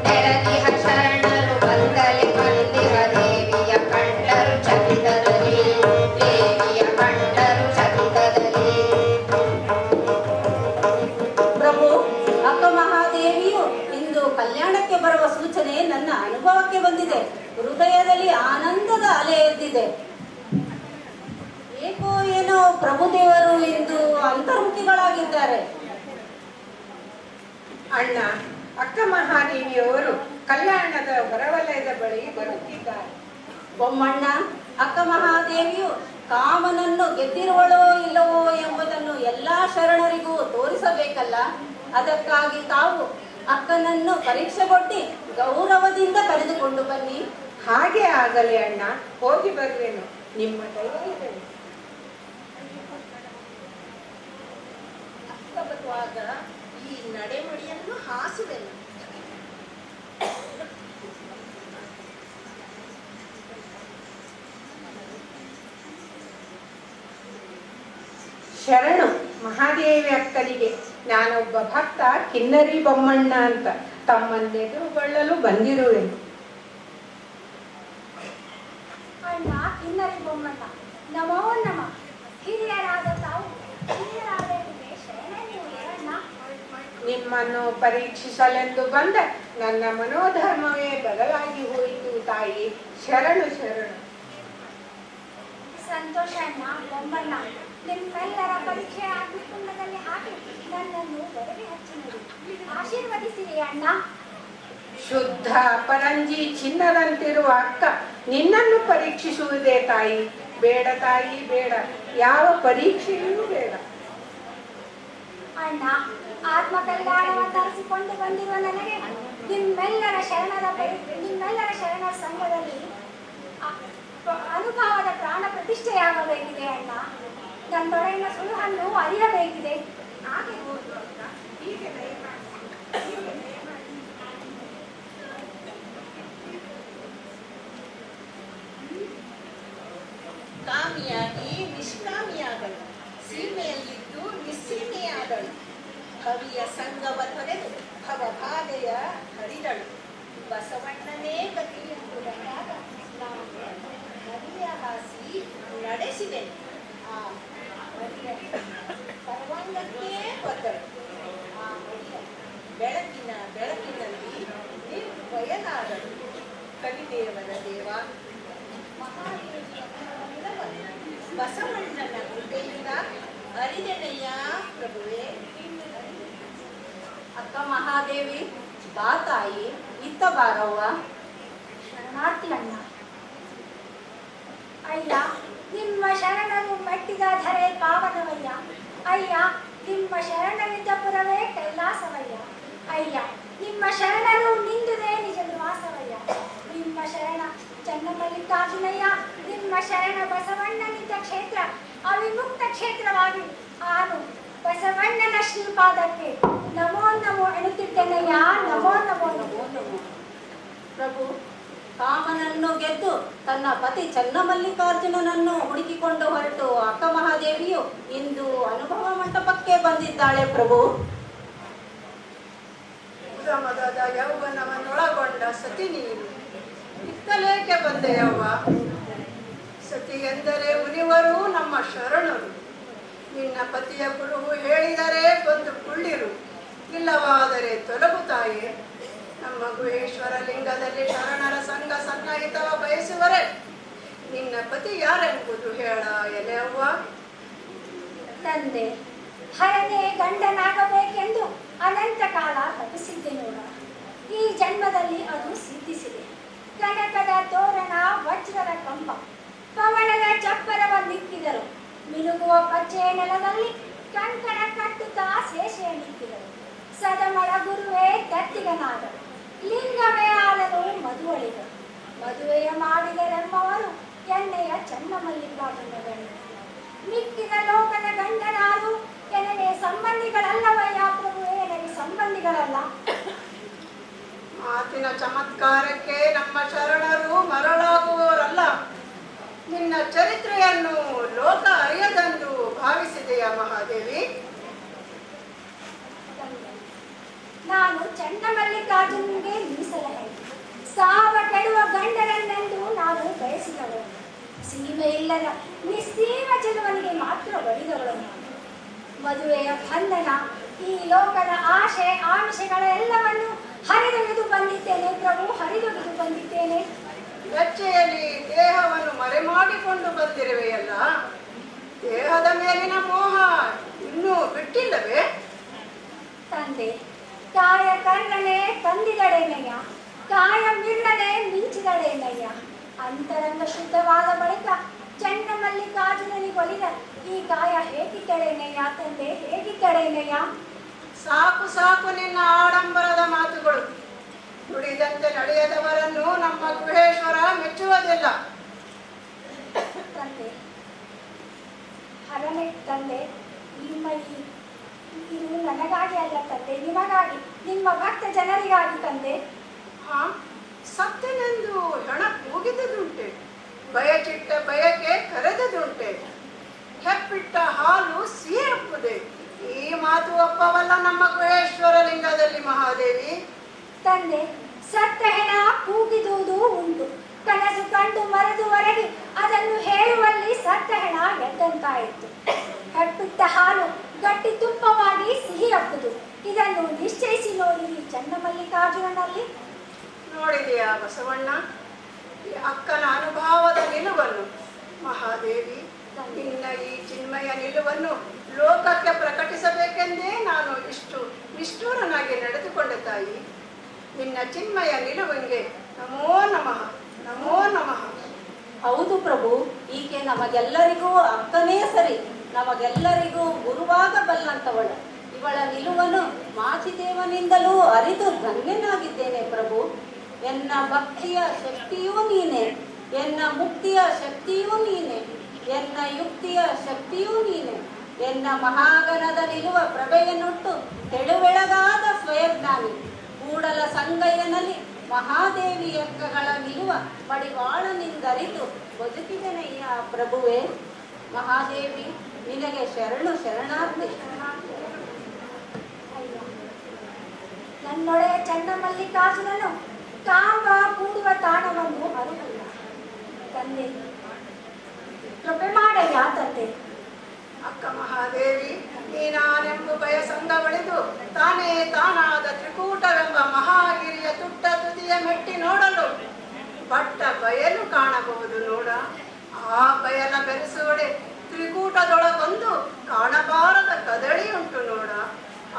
ನೆರೆದಿಹ ಶರಣರು ಬಂದಲೆ ಬಂದಿಹ ದೇವಿಯ ಕಂಡರು ಚಕಿತದಲ್ಲಿ. ದೇವಿಯ ಕಂಡರು ಚಕಿತದಲ್ಲಿ. ಪ್ರಭುದೇವರು ಇಂದು ಅಂತರ್ಮುಖಿಗಳಾಗಿದ್ದಾರೆ. ಅಣ್ಣ, ಅಕ್ಕ ಮಹಾದೇವಿಯವರು ಕಲ್ಯಾಣದ ಹೊರವಲಯದ ಬಳಿ ಬರುತ್ತಿದ್ದಾರೆ. ಬೊಮ್ಮಣ್ಣ, ಅಕ್ಕ ಮಹಾದೇವಿಯು ಕಾಮನನ್ನು ಗೆದ್ದಿರುವಳೋ ಇಲ್ಲವೋ ಎಂಬುದನ್ನು ಎಲ್ಲಾ ಶರಣರಿಗೂ ತೋರಿಸಬೇಕಲ್ಲ. ಅದಕ್ಕಾಗಿ ತಾವು ಅಕ್ಕನನ್ನು ಪರೀಕ್ಷೆಗೊಡ್ಡಿ ಗೌರವದಿಂದ ಕರೆದುಕೊಂಡು ಬನ್ನಿ. ಹಾಗೆ ಆಗಲಿ ಅಣ್ಣ, ಹೋಗಿ ಬರುವೆನು. ನಿಮ್ಮ ದಯವಿದೆ. ಅಕ್ಕ ಬರುವಾಗ ಈ ನಡೆಮಡಿಯನ್ನು ಹಾಸುವೆನು. ಶರಣು ಮಹಾದೇವಿ ಅಕ್ಕನಿಗೆ. ನಾನೊಬ್ಬ ಭಕ್ತ ಕಿನ್ನರಿ ಬೊಮ್ಮಣ್ಣ ಅಂತ ತಮ್ಮನ್ನೆದುರುಗೊಳ್ಳಲು ಬಂದಿರುವೆನು. ಅಣ್ಣ ಕಿನ್ನರಿ ಬೊಮ್ಮಣ್ಣ, ನಮೋ ನಮ. ಹಿರಿಯರಾದ ತಾವು ಹಿರಿಯರಾದವರಿಗೆ ಶರಣನಿರುವೆ ಅಣ್ಣ. ನಿಮ್ಮನ್ನು ಪರೀಕ್ಷಿಸಲೆಂದು ಬಂದ ನನ್ನ ಮನೋಧರ್ಮವೇ ಬದಲಾಗಿ ಹೋಯಿತು ತಾಯಿ. ಶರಣು ಶರಣು. ಸಂತೋಷ ಅಣ್ಣ ಬೊಮ್ಮಣ್ಣ. ನಿಮ್ಮೆಲ್ಲರ ಪರೀಕ್ಷೆ ಅಗ್ನಿಕುಂಡದಲ್ಲಿ ಹಾಕಿ ನನ್ನನ್ನು ಬೆರಗಿ ಹಚ್ಚಿದರು. ಆಶೀರ್ವದಿಸಿರಿ ಅಣ್ಣ. ಶುದ್ಧ ಪರಂಜಿ ಚಿನ್ನದಂತಿರುವ ಅಕ್ಕ ನಿನ್ನನ್ನು ಪರೀಕ್ಷಿಸುವುದೇ ತಾಯಿ. ಬೇಡ ತಾಯಿ, ಬೇಡ. ಯಾವ ಪರೀಕ್ಷೆಯೂ ಬೇಡ. ಅಣ್ಣ, ಆತ್ಮ ಕಲ್ಯಾಣವನ್ನು ಅರಿಸಿಕೊಂಡು ಬಂದಿರುವ ನನಗೆ ನಿಮ್ಮೆಲ್ಲರ ಶರಣರ ಸಂಘದಲ್ಲಿ ಅನುಭವದ ಪ್ರಾಣ ಪ್ರತಿಷ್ಠೆಯಾಗಬೇಕಿದೆ ಅಣ್ಣ. ನನ್ನೊಳಗಿನ ಸುಳುಹನ್ನು ಅರಿಯಬೇಕಿದೆ. ಹಾಗೆ ಹೋಗುವ ಅಕ್ಕ. ಹೀಗೆ ದಯಮಾಡಿ. ಕಾಮಿಯಾಗಿ ನಿಷ್ಕಾಮಿಯಾದಳು, ಸೀಮೆಯಲ್ಲಿದ್ದು ನಿಸ್ಸೀಮೆಯಾದಳು. ಕವಿಯ ಸಂಗವ ತೊರೆದು ಭವಬಾಧೆಯ ಹರಿದಳು. ಬಸವಣ್ಣನೇ ಗತಿ ಎಂದು ಬಂದಾಗ ನಾನು ನದಿಯ ಹಾಸಿ ನಡೆಸಿದೆನು. ಆ ನದಿಯ ಸರ್ವಾಂಗಕ್ಕೆ ಒದ್ದಳು. ಆ ನದಿಯ ಬೆಳಕಿನಲ್ಲಿ ನಿರ್ಭಯನಾದಳು. ಕವಿದೇವರ ದೇವ ಮಹಾದೇವಿಯ ಬಸವಣ್ಣನ ಕೃಪೆಯಿಂದ ಅರಿದೆನೆಯ ಪ್ರಭುವೇ. ಅಕ್ಕ ಮಹಾದೇವಿ, ಬಾ ತಾಯಿ, ಇತ್ತ ಬಾರವ್ವ. ಶರಣಾರ್ಥಿ ಅಣ್ಣ. ಅಯ್ಯ, ನಿಮ್ಮ ಶರಣರು ಮೆಟ್ಟಿದ ಧರೆ ಪಾವನವಯ್ಯ. ಅಯ್ಯ, ನಿಮ್ಮ ಶರಣರಿದ್ದ ಪುರವೇ ಕೈಲಾಸವಯ್ಯ. ಅಯ್ಯ, ನಿಮ್ಮ ಶರಣರು ನಿಂದುದೇ ನಿಜ ನಿವಾಸವಯ್ಯ. ನಿಮ್ಮ ಶರಣ ಚನ್ನಮಲ್ಲಿಕಾರ್ಜುನಯ್ಯ. ನಿಮ್ಮ ಶರಣ ಬಸವಣ್ಣನಿದ್ದ ಕ್ಷೇತ್ರ ಅವಿಮುಕ್ತ ಕ್ಷೇತ್ರವಾಗಿ ನಾನು ಬಸವಣ್ಣನ ಶ್ರೀಪಾದಕ್ಕೆ ನಮೋ ನಮೋ ಎನ್ನುತ್ತಿದ್ದೇನಯ್ಯ. ನಮೋ ನಮೋ ನಮೋ ನಮೋ. ಪ್ರಭು, ಕಾಮನನ್ನು ಗೆದ್ದು ತನ್ನ ಪತಿ ಚನ್ನಮಲ್ಲಿಕಾರ್ಜುನನನ್ನು ಹುಡುಕಿಕೊಂಡು ಹೊರಟು ಅಕ್ಕ ಮಹಾದೇವಿಯು ಇಂದು ಅನುಭವ ಮಂಟಪಕ್ಕೆ ಬಂದಿದ್ದಾಳೆ. ಪ್ರಭು, ಉದ್ಯಮದ ಯೌವನವನ್ನೊಳಗೊಂಡ ಸತಿ ನೀನು ಇತ್ತಲೇಕೆ ಬಂದೆಯವ್ವ? ಸತಿ ಎಂದರೆ ಮುನಿವರು ನಮ್ಮ ಶರಣರು. ನಿನ್ನ ಪತಿಯ ಗುರುವು ಹೇಳಿದರೆ ಬಂದು ಕುಳ್ಳಿರು, ಇಲ್ಲವಾದರೆ ತೊಲಗು ತಾಯೇ. ನಮ್ಮ ಗುಹೇಶ್ವರ ಲಿಂಗದಲ್ಲಿ ಶರಣರ ಸಂಘ ಸನ್ನಿಹಿತವ ಬಯಸುವರೆ ನಿನ್ನ ಪತಿ ಯಾರೆಂಬುದು ಹೇಳ ಎಲೆಯವ್ವ. ತಂದೆ, ಹರನೇ ಗಂಡನಾಗಬೇಕೆಂದು ಅನಂತ ಕಾಲ ತಪಿಸಿದ್ದೆ ನೋಡ. ಈ ಜನ್ಮದಲ್ಲಿ ಅದು ಸಿದ್ಧಿಸಿದೆ. ಕನಕದ ತೋರಣ, ವಜ್ರದ ಕಂಬ, ಪವನದ ಚಪ್ಪರವ ನಿಕ್ಕಿದರು. ಮಿನುಗುವ ಪಚ್ಚೆಯ ನೆಲದಲ್ಲಿ ಕಂಕಣ ಕಟ್ಟುತ್ತಾ ಶೇಷೆಯ ನಿಕ್ಕಿದರು. ಸದಮಳ ಗುರುವೇ ದತ್ತಿಗನಾದರು. ಲಿಂಗವೇ ಆದನು ಮದುವಳಿದರು. ಮದುವೆಯ ಮಾಡಿದರೆಂಬವರು ಎಣ್ಣೆಯ ಚನ್ನಮಲ್ಲಿಕಾರ್ಜುನಗಳು. ಮಿಕ್ಕಿದ ಲೋಕದ ಗಂಡನಾರು ಎನಗೆ ಸಂಬಂಧಿಗಳಲ್ಲವಯ್ಯ ಪ್ರಭುವೇ, ನನಗೆ ಸಂಬಂಧಿಗಳಲ್ಲ. ಮಾತಿನ ಚಮತ್ಕಾರಕ್ಕೆ ನಮ್ಮ ಶರಣರು ಮರಳಾಗುವವರಲ್ಲ. ನಿನ್ನ ಚರಿತ್ರೆಯನ್ನು ಲೋಕ ಅರಿಯದಂದು ಭಾವಿಸಿದೆಯ ಮಹಾದೇವಿ? ನಾನು ಚನ್ನಮಲ್ಲಿಕಾರ್ಜುನನಿಗೆ ಮೀಸಲ ಹೇಳಿ ಸಾವ ಕೆಡುವ ಗಂಡರನ್ನೆಂದು ನಾನು ಬಯಸಿದವಳು. ಸೀಮೆ ಇಲ್ಲದ ನಿಸ್ಸೀಮ ಚೆಲುವನಿಗೆ ಮಾತ್ರ ಬಡಿದವಳು ನಾನು. ಮದುವೆಯ ಬಂಧನ, ಈ ಲೋಕದ ಆಶೆ ಆಮಿಷಗಳೆಲ್ಲವನ್ನು ಹರಿದೊಗೆದು ಬಂದಿದ್ದೇನೆ ಪ್ರಭು, ಹರಿದೊಗೆದು ಬಂದಿದ್ದೇನೆ. ಗಚ್ಚೆಯಲ್ಲಿ ದೇಹವನ್ನು ಮರೆಮಾಡಿಕೊಂಡು ಬಂದಿರುವೆಯಲ್ಲ, ದೇಹದ ಮೇಲೆ ಸಿಕ್ಕಿಲ್ಲವೇ? ತಂದೆ, ಕಾಯ ಕರ್ಣನೆ ತಂದಿದಳೇನಯ್ಯ, ಕಾಯ ಮಿರ್ಣನೆ ಮಿಂಚಿದಳೇನಯ್ಯ. ಅಂತರಂಗ ಶುದ್ಧವಾದ ಬಳಿಕ ಚಂಡ ಮಲ್ಲಿಕಾರ್ಜುನನಿಗೆ ಒಲಿದ ಈ ಕಾಯ ಹೇಗಿದ್ದಳೇನಯ್ಯ ತಂದೆ, ಹೇಗಿದ್ದಳೇನಯ್ಯ? ಸಾಕು ಸಾಕು ನಿನ್ನ ಆಡಂಬರದ ಮಾತುಗಳು. ನುಡಿದಂತೆ ನಡೆಯದವರನ್ನು ನಮ್ಮ ಗುಹೇಶ್ವರ ಮೆಚ್ಚುವುದಿಲ್ಲ. ತಂದೆ, ಹರನೆ ತಂದೆ, ನಿಮ್ಮ ಇದು ನನಗಾಗಿ ಅಲ್ಲ ತಂದೆ, ನಿಮಗಾಗಿ, ನಿಮ್ಮ ಭಕ್ತ ಜನರಿಗಾಗಿ ತಂದೆ. ಹಾ, ಸತ್ಯನೆಂದು ಹೆಣ ಕೂಗಿದುದುಂಟೆ, ಬಯಚಿಟ್ಟ ಬಯಕೆ ಕರೆದುದುಂಟೆ, ಹೆಪ್ಪಿಟ್ಟ ಹಾಲು ಸಿಹಿ ಅಪ್ಪುದೆ. ಈ ಮಾತು ಒಪ್ಪವಲ್ಲ ನಮ್ಮ ಗುಹೇಶ್ವರ ಲಿಂಗದಲ್ಲಿ ಮಹಾದೇವಿ. ತಂದೆ, ಸತ್ತ ಹೆಣ ಕೂಗಿದುವುದು ಉಂಟು, ಕನಸು ಕಂಡು ಮರೆದುವರೆಗೆ ಅದನ್ನು ಹೇಳುವಲ್ಲಿ ಸತ್ತ ಹೆಣ ಎದ್ದಂತಾಯಿತು. ಹೆಪ್ಪಿಟ್ಟ ಹಾಲು ಗಟ್ಟಿ ತುಪ್ಪವಾಗಿ ಸಿಹಿ ಅಪ್ಪುದು. ಇದನ್ನು ನಿಶ್ಚಯಿಸಿ ನೋಡಿರಿ ಚನ್ನಮಲ್ಲಿಕಾರ್ಜುನನಲ್ಲಿ. ನೋಡಿದೆಯಾ ಬಸವಣ್ಣ ಈ ಅಕ್ಕನ ಅನುಭವದ ನಿಲುವನ್ನು? ಮಹಾದೇವಿ, ನಿನ್ನ ಈ ಚಿನ್ಮಯ ನಿಲುವನ್ನು ಲೋಕಕ್ಕೆ ಪ್ರಕಟಿಸಬೇಕೆಂದೇ ನಾನು ಇಷ್ಟು ನಿಷ್ಠೂರನಾಗಿ ನಡೆದುಕೊಂಡೆ ತಾಯಿ. ನಿನ್ನ ಚಿನ್ಮಯ ನಿಲುವಿಗೆ ನಮೋ ನಮಃ, ನಮೋ ನಮಃ. ಹೌದು ಪ್ರಭು, ಈಕೆ ನಮಗೆಲ್ಲರಿಗೂ ಅಕ್ಕನೇ ಸರಿ, ನಮಗೆಲ್ಲರಿಗೂ ಗುರುವಾಗಬಲ್ಲಂತವಳು. ಇವಳ ನಿಲುವನ್ನು ಮಾಚಿದೇವನಿಂದಲೂ ಅರಿತು ಧನ್ಯನಾಗಿದ್ದೇನೆ ಪ್ರಭು. ಎನ್ನ ಭಕ್ತಿಯ ಶಕ್ತಿಯೂ ನೀನೆ, ಎನ್ನ ಮುಕ್ತಿಯ ಶಕ್ತಿಯೂ ನೀನೆ, ಎನ್ನ ಯುಕ್ತಿಯ ಶಕ್ತಿಯೂ ನೀನೆ. ಎನ್ನ ಮಹಾಗಣದ ನಿಲುವ ಪ್ರಭೆಯನ್ನುಟ್ಟು ತೆಳುವೆಳಗಾದ ಸ್ವಯಜ್ಞಾನಿ ಕೂಡಲ ಸಂಗಯ್ಯನಲ್ಲಿ ಮಹಾದೇವಿ ಯಕ್ಕಗಳ ನಿಲುವ ಮಡಿವಾಳನಿಂದರಿತು ಬದುಕಿದೆನಯ್ಯ ಪ್ರಭುವೇ. ಮಹಾದೇವಿ, ನಿನಗೆ ಶರಣು ಶರಣಾರ್ಥಿ. ನನ್ನೊಡೆಯ ಚನ್ನಮಲ್ಲಿಕಾರ್ಜುನನು ಕಾಂಬ ಕೂಡುವ ತಾಣವನ್ನು ಅರಿಯಲ್ಲ ತಂದೆ, ಕೃಪೆ ಮಾಡಯ್ಯ ತಂದೆ. ಅಕ್ಕ ಮಹಾದೇವಿ, ನೀನಾನೆಂಬು ಭಯ ಸಂಗ ಬಳಿದು ತಾನೇ ತಾನಾದ ತ್ರಿಕೂಟವೆಂಬ ಮಹಾಗಿರಿಯ ತುಟ್ಟ ತುದಿಯ ಮೆಟ್ಟಿ ನೋಡಲು ಬಟ್ಟ ಬಯಲು ಕಾಣಬಹುದು ನೋಡ. ಆ ಬಯಲ ಬೆರೆಸುವಡೆ ತ್ರಿಕೂಟದೊಳಗೊಂದು ಕಾಣಬಾರದ ಕದಳಿ ಉಂಟು ನೋಡ.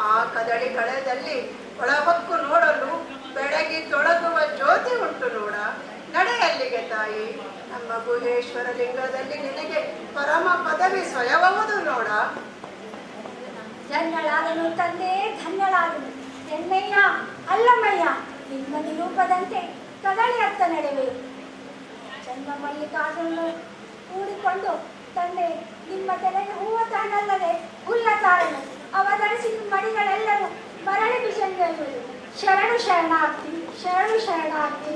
ಆ ಕದಳಿ ಕಳೆದಲ್ಲಿ ಒಳಹೊಕ್ಕು ನೋಡಲು ಬೆಳಗಿ ತೊಳಗುವ ಜ್ಯೋತಿ ಉಂಟು ನೋಡ. ನಡೆಯಲ್ಲಿಗೆ ತಾಯಿ, ನಮ್ಮ ಗುಹೇಶ್ವರ ಲಿಂಗದಲ್ಲಿ ನಿನಗೆ ಪರಮ ಪದವಿ ಸ್ವಯವುದು ನೋಡ. ಧನ್ಯಳಾದನು ತಂದೆ, ಧನ್ಯಳಾದನು ಎನ್ನಯ್ಯ, ಅಲ್ಲಮ್ಮಯ್ಯ. ನಿಮ್ಮ ನಿರೂಪದಂತೆ ಕದಳಿ ಅತ್ತ ನಡೆವೆ. ಚನ್ನಮಲ್ಲಿಕಾರ್ಜುನ ಕೂಡಿಕೊಂಡು ತಂದೆ, ನಿಮ್ಮ ತಲೆಗೆ ಹೂವ ತಾನಲ್ಲದೆ ಹುಲ್ಲ ತಾರನು ಅವಧರಿಸಿ ಮಡಿಗಳೆಲ್ಲರೂ ಮರಳಿ ಬಿಸಂಗೆಯುವುದು. ಶರಣು ಶರಣಾರ್ಥಿ, ಶರಣು ಶರಣಾರ್ಥಿ.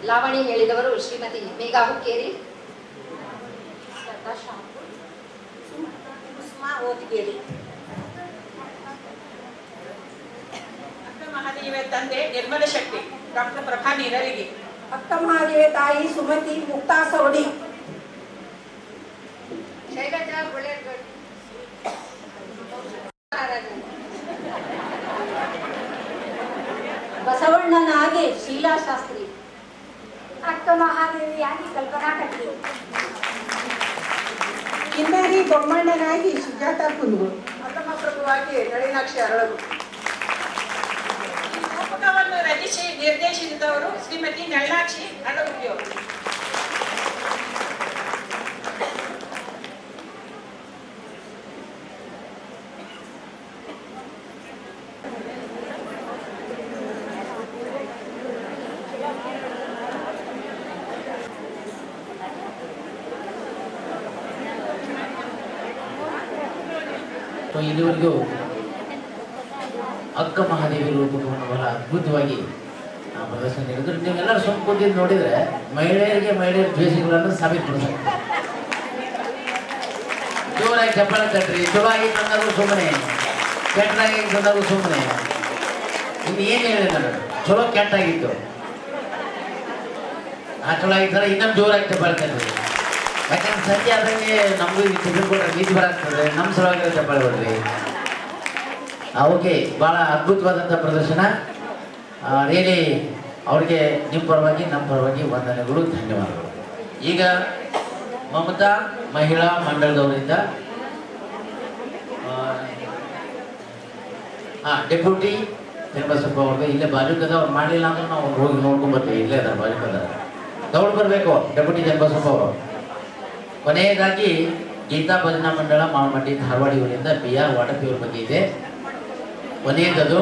ಲಾವಣಿ ಹೇಳಿದವರು ಶ್ರೀಮತಿ ಮೇಘಾ ಹುಕ್ಕೇರಿ, ಕುಸುಮಾ ಓದ್ಗೇರಿ. ಅಕ್ಕ ಮಹಾದೇವಿಯ ತಂದೆ ನಿರ್ಮಲ ಶೆಟ್ಟಿ, ಡಾಕ್ಟರ್ ಪ್ರಭಾ ನೀರಲಿಗಿ. ಅಕ್ಕ ಮಹಾದೇವಿ ತಾಯಿ ಸುಮತಿ ಮುಕ್ತಾ ಸೌಡಿ. ಶೈಲಜಾ ಗುಳೇರ್ಗಡ್, ಬಸವಣ್ಣನಾಗೆ ಶೀಲಾ ಶಾಸ್ತ್ರಿ. ಅಕ್ಕ ಮಹಾದೇವಿಯಾಗಿ ಕಲ್ಪನಾ ಕಟ್ಟಿ. ಕಿನ್ನರಿ ಬೊಮ್ಮಣ್ಣನಾಗಿ ಸುಜಾತ ಕುಂದೂರು. ಅಕ್ಕ ಪೂರ್ವಕವಾಗಿ ನಳಿನಾಕ್ಷಿ ಅರಳರು. ಈ ರೂಪಕವನ್ನು ರಚಿಸಿ ನಿರ್ದೇಶಿಸಿದವರು ಶ್ರೀಮತಿ ನಳಿನಾಕ್ಷಿ ಅರಳಗುತ್ತಿಯವರು. ಇಲ್ಲಿವರೆಗೂ ಅಕ್ಕ ಮಹಾದೇವಿ ರೂಪಕವನ್ನು ಬಹಳ ಅದ್ಭುತವಾಗಿ ಪ್ರದರ್ಶನ ನೀಡಿದ್ರು. ನೀವೆಲ್ಲರೂ ಸುಮ್ಮ ಕೂತಿದ್ದು ನೋಡಿದರೆ ಮಹಿಳೆಯರ ದ್ವೇಷಗಳನ್ನು ಸಾಬೀತುಪಡಿಸ್ತಾರೆ. ಜೋರಾಗಿ ಚಪ್ಪಾಳೆ ತಟ್ರಿ, ಚಲೋ ಆಗಿ ತಂದಾಗೂ ಸುಮ್ಮನೆ, ಕೆಟ್ಟಾಗಿ ತಂದಾಗೂ ಸುಮ್ಮನೆ. ಇನ್ನು ಏನು ಹೇಳಿದೆ ನಾನು, ಚಲೋ ಕೆಟ್ಟಾಗಿತ್ತು, ಚಲೋ ಆಗಿದ್ದರೆ ಇನ್ನೊಂದು ಜೋರಾಗಿ ಚಪ್ಪಾಳೆ ತಟ್ರಿ. ಯಾಕಂದ್ರೆ ಸಂಜೆ ಆದಂಗೆ ನಮಗೂ ತೆಗೆದುಕೊಂಡ್ರೆ ನಿಧಿ ಬರಾಗ್ತದೆ, ನಮ್ಮ ಸಲುವಾಗಿ ಚಪ್ಪಾಳೆ ಹೊಡ್ರಿ. ಓಕೆ, ಭಾಳ ಅದ್ಭುತವಾದಂಥ ಪ್ರದರ್ಶನ. ರಿಯಲಿ ಅವ್ರಿಗೆ ನಿಮ್ಮ ಪರವಾಗಿ ನಮ್ಮ ಪರವಾಗಿ ವಂದನೆಗಳು, ಧನ್ಯವಾದಗಳು. ಈಗ ಮಮತಾ ಮಹಿಳಾ ಮಂಡಳದವರಿಂದ ಡೆಪ್ಯೂಟಿ ಚನ್ನಬಸಪ್ಪ ಅವ್ರಿಗೆ ಇಲ್ಲೇ ಬಾಜುಕದ ಅವ್ರು ಮಾಡಲಿಲ್ಲ ಅಂದ್ರೆ ನಾವು ಹೋಗಿ ನೋಡ್ಕೊಂಡ್ಬರ್ತೀವಿ. ಇಲ್ಲೇ ಅದಾರ ಬಾಜುಕದ, ತಗೊಂಡು ಬರಬೇಕು ಡೆಪ್ಯೂಟಿ ಚನ್ನಬಸಪ್ಪ ಅವರು. ಕೊನೆಯದಾಗಿ ಗೀತಾ ಭಜನಾ ಮಂಡಳ ಮಾಳಮಟ್ಟಿ ಧಾರವಾಡ ಇವರಿಂದ BR ವಾಟಪಿಯವ್ರ ಬಗ್ಗೆ ಇದೆ. ಕೊನೆಯದದು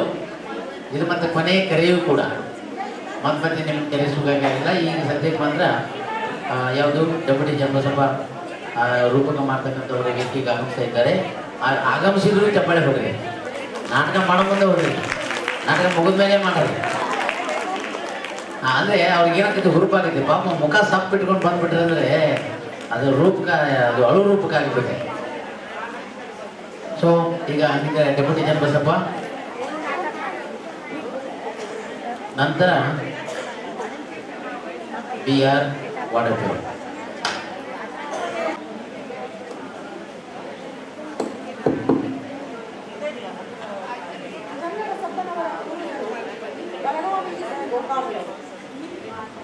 ಇದು, ಮತ್ತು ಕೊನೆಯ ಕರೆಯೂ ಕೂಡ ಮತ್ತೆ ನಿಮ್ಗೆ ಕರೆಸುವುದಾಗಿಲ್ಲ. ಈಗ ಸದ್ಯಕ್ಕೆ ಮಾತ್ರ ಯಾವುದು ಡೆಪ್ಯೂಟಿ ಚನ್ನಬಸಪ್ಪ ರೂಪಕ ಮಾಡ್ತಕ್ಕಂಥವ್ರ ವ್ಯಕ್ತಿಗೆ ಆಗಮಿಸ್ತಾ ಇದ್ದಾರೆ. ಆಗಮಿಸಿದ್ರು ಚಪ್ಪಾಳೆ ಹೊಡ್ರಿ, ನಾಟಕ ಮಾಡೋ ಮುಂದೆ ಹೊಡ್ರಿ, ನಾಟಕ ಮುಗಿದ ಮೇಲೆ ಮಾಡೋದು. ಅಂದರೆ ಅವ್ರಿಗೆ ಏನಾಗ್ತೈತೆ, ಹುರುಪಾಗೈತೆ. ಪಾಪ ಮುಖ ಸಪ್ ಇಟ್ಕೊಂಡು ಬಂದ್ಬಿಟ್ರೆ ಅಂದರೆ ಅದು ರೂಪಕ, ಅದು ಅಳು ರೂಪಕ ಆಗಿಬಿಡುತ್ತೆ. ಸೊ ಈಗ ಡೆಪ್ಯೂಟಿ ಚನ್ನಬಸಪ್ಪ, ನಂತರ BR ವಾಟಪಿಯವ್ರು.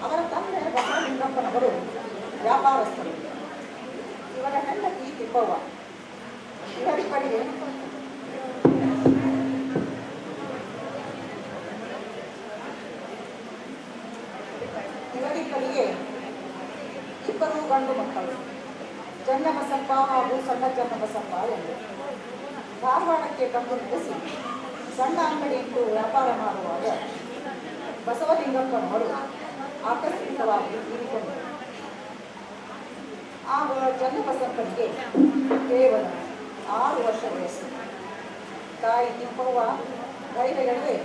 ಅವರ ತಂದೆ ಬಸವಲಿಂಗಪ್ಪನವರು ವ್ಯಾಪಾರಸ್ಥರು. ಇವರ ಹೆಂಡತಿ ತಿಪ್ಪವ್ವ. ಇವರಿಬ್ಬರಿಗೆ ಇಬ್ಬರು ಗಂಡು ಮಕ್ಕಳು, ಚನ್ನಬಸಪ್ಪ ಹಾಗೂ ಸಣ್ಣ ಚನ್ನಬಸಪ್ಪ ಎಂದು. ಧಾರವಾಡಕ್ಕೆ ಬಂದು ನಡೆಸಿ ಸಣ್ಣ ಅಂಗಡಿ ಇಟ್ಟು ವ್ಯಾಪಾರ ಮಾಡುವಾಗ ಬಸವಲಿಂಗಪ್ಪನವರು ಆಕಸ್ಮಿಕವಾಗಿ ತೀರಿಕೊಂಡರು. ಆಗ ಚನ್ನಬಸಪ್ಪನಿಗೆ ಕೇವಲ 6 ವರ್ಷ ವಯಸ್ಸು. ತಾಯಿ ತಿಪ್ಪವ್ವ ಧೈರ್ಯಗಳೇ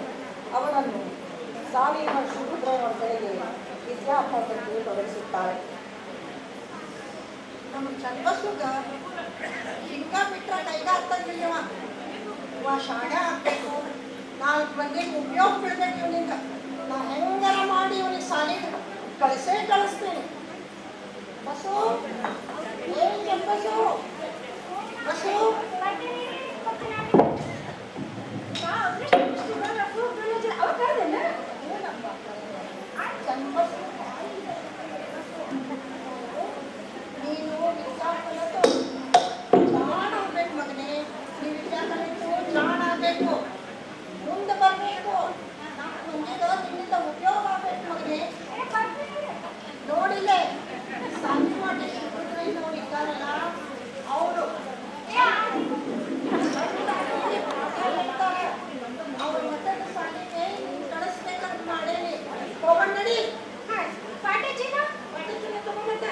ಅವನನ್ನು ಸಾವಿನ ಶುಭ್ರವರ ಕಡೆಗೆ ವಿದ್ಯಾಭ್ಯಾಸಕ್ಕೆ ತೊಡಗಿಸುತ್ತಾಳೆ. ನಮ್ಮ ಚನ್ನಬಸಗ ಹಿಂಗ ಬಿಟ್ಟರೆ ಕೈಗಾಗ್ತಂಗಿಲ್ಲವ, ಇವ ಶಾಣೆ ಆಗ್ಬೇಕು, 4 ಮಂದಿಗೆ ಉಪಯೋಗ ಬಿಡ್ಬೇಕು ಇವನಿಂದ. ನಾ ಹೆಂಗಾರ ಮಾಡಿ ಇವನಿಗೆ ಸಾಲಿಗೆ ಕಳಿಸ್ತೀನಿ. ಬಸು ಏನ್ ಬಸು ಬಸು ನೀನು ವಿದ್ಯಾಕಲಿತು ಜಾಣ ಆಗ್ಬೇಕು ಮಗನೇ. ನೀ ವಿದ್ಯಾಕಲಿತು ಜಾಣ ಆಗ್ಬೇಕು, ಮುಂದೆ ಬರ್ಬೇಕು, ನಿನ್ನಿಂದ ಉಪಯೋಗ ಆಗ್ಬೇಕು ಮಗನೇ. ನೋಡಿಲ್ಲೇ ಸಂಸ್ಮಾಟಿ ನೋಡಿ ಇದ್ದಾರಲ್ಲ ಅವರು ಅವ್ರ ಮತದ ಸಾಲಿಗೆ ಕಳಿಸ್ಬೇಕಂತ ಮಾಡೇನಿ. ಹೋಗೋಣ ನಡಿ. ಪಾಟೆ ಚೀಲ ತಗೊಂಬಂದ.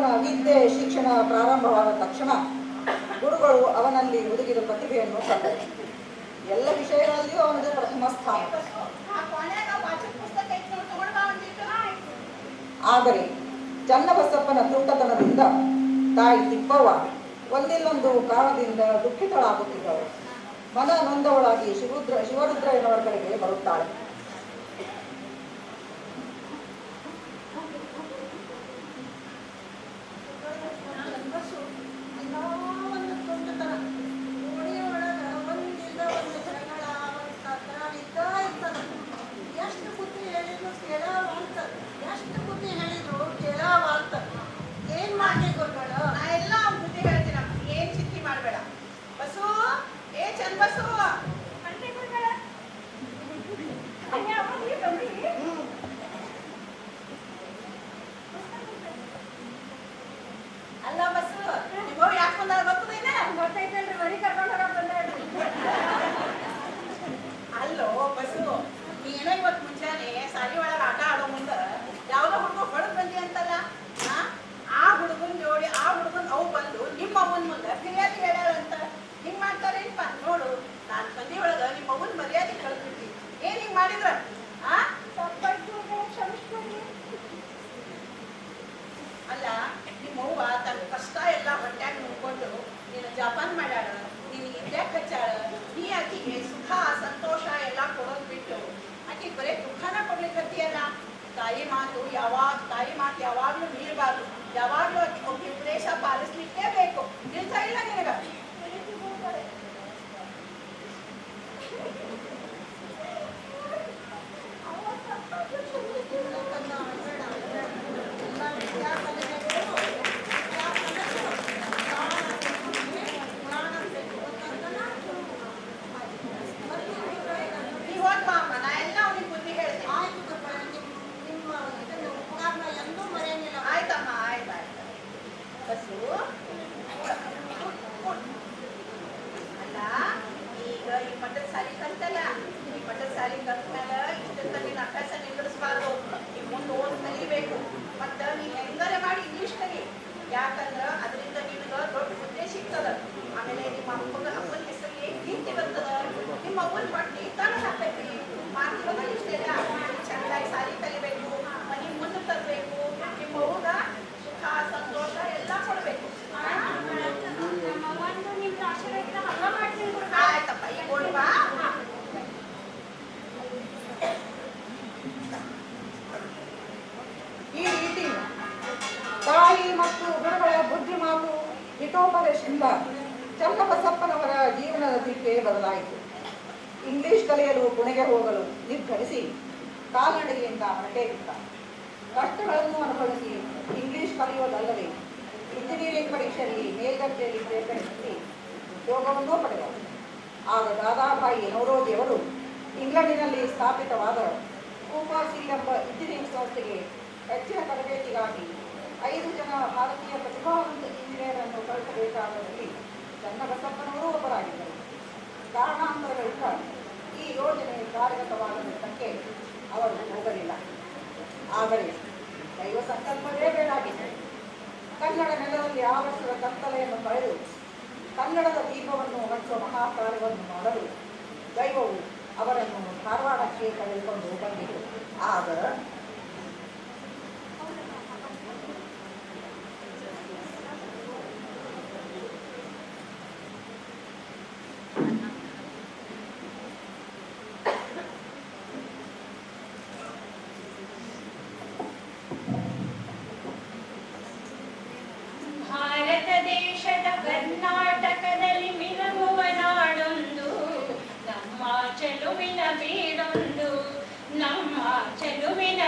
ಬಸವನ ವಿದ್ಯೆ ಶಿಕ್ಷಣ ಪ್ರಾರಂಭವಾದ ತಕ್ಷಣ ಗುರುಗಳು ಅವನಲ್ಲಿ ಹುದುಗಿದ ಪ್ರತಿಭೆಯನ್ನು ಕಂಡರು. ಎಲ್ಲ ವಿಷಯಗಳಲ್ಲಿಯೂ ಅವನದೇ ಪ್ರಥಮ ಸ್ಥಾನ. ಆದರೆ ಚನ್ನಬಸಪ್ಪನ ತುಂಟತನದಿಂದ ತಾಯಿ ತಿಪ್ಪವ್ವ ಒಂದಿಲ್ಲೊಂದು ಕಾರಣದಿಂದ ದುಃಖಿತಳಾಗುತ್ತಿದ್ದಳು. ಮನ ನೊಂದವಳಾಗಿ ಶಿವರುದ್ರಯ್ಯನವರ ಕಡೆಗೆ ಬರುತ್ತಾಳೆ. ಹಿತೋಪದೇಶದಿಂದ ಚನ್ನಬಸಪ್ಪನವರ ಜೀವನದ ದಿಕ್ಕೇ ಬದಲಾಯಿತು. ಇಂಗ್ಲಿಷ್ ಕಲಿಯಲು ಪುಣೆಗೆ ಹೋಗಲು ನಿರ್ಧರಿಸಿ ಕಾಲ್ನಡಿಗೆಯಿಂದ ಹೊರಟೇ ಬಿಟ್ಟ. ಕಷ್ಟಗಳನ್ನು ಅನುಭವಿಸಿ ಇಂಗ್ಲಿಷ್ ಕಲಿಯೋದಲ್ಲದೆ ಇಂಜಿನಿಯರಿಂಗ್ ಪರೀಕ್ಷೆಯಲ್ಲಿ ಮೇಲ್ದರ್ಜೆಯಲ್ಲಿ ಸೇರ್ಪಡಿಸಿ ಉದ್ಯೋಗವನ್ನೂ ಪಡೆದ. ಆಗ ದಾದಾಭಾಯಿ ನವರೋಜಿಯವರು ಇಂಗ್ಲೆಂಡಿನಲ್ಲಿ ಸ್ಥಾಪಿತವಾದ ಕೂಪಾಸಿ ಎಂಬ ಇಂಜಿನಿಯರಿಂಗ್ ಸಂಸ್ಥೆಗೆ ಹೆಚ್ಚಿನ ತರಬೇತಿಗಾಗಿ 5 ಜನ ಭಾರತೀಯ ಪ್ರತಿಭಾವಂತ ಇಂಜಿನಿಯರ್ ಅನ್ನು ಕಳಿಸಬೇಕಾದಲ್ಲಿ ಚನ್ನಬಸಪ್ಪನವರೂ ಒಬ್ಬರಾಗಿದ್ದರು. ಕಾರಣಾಂತರಗಳಿಂದ ಈ ಯೋಜನೆ ಕಾರ್ಯಗತವಾಗಲಿದ್ದಕ್ಕೆ ಅವರು ಹೋಗಲಿಲ್ಲ. ಆದರೆ ದೈವ ಸಂಕಲ್ಪವೇ ಬೇಡಾಗಿದೆ. ಕನ್ನಡ ನೆಲದಲ್ಲಿ ಆ ವರ್ಷದ ಕತ್ತಲೆಯನ್ನು ಕಳೆದು ಕನ್ನಡದ ದೀಪವನ್ನು ಹಚ್ಚುವ ಮಹಾಕಾರ್ಯವನ್ನು ಮಾಡಲು ದೈವವು ಅವರನ್ನು ಧಾರವಾಡಕ್ಕೆ ಕರೆದುಕೊಂಡು ಬಂದಿತು. ಆಗ ಭಾರತ ದೇಶದ ಕರ್ನಾಟಕದಲ್ಲಿ ಮಿಲಗುವ ನಾಡೊಂದು, ನಮ್ಮ ಚೆಲುವಿನ ಬೀಡೊಂದು, ನಮ್ಮ ಚೆಲುವಿನ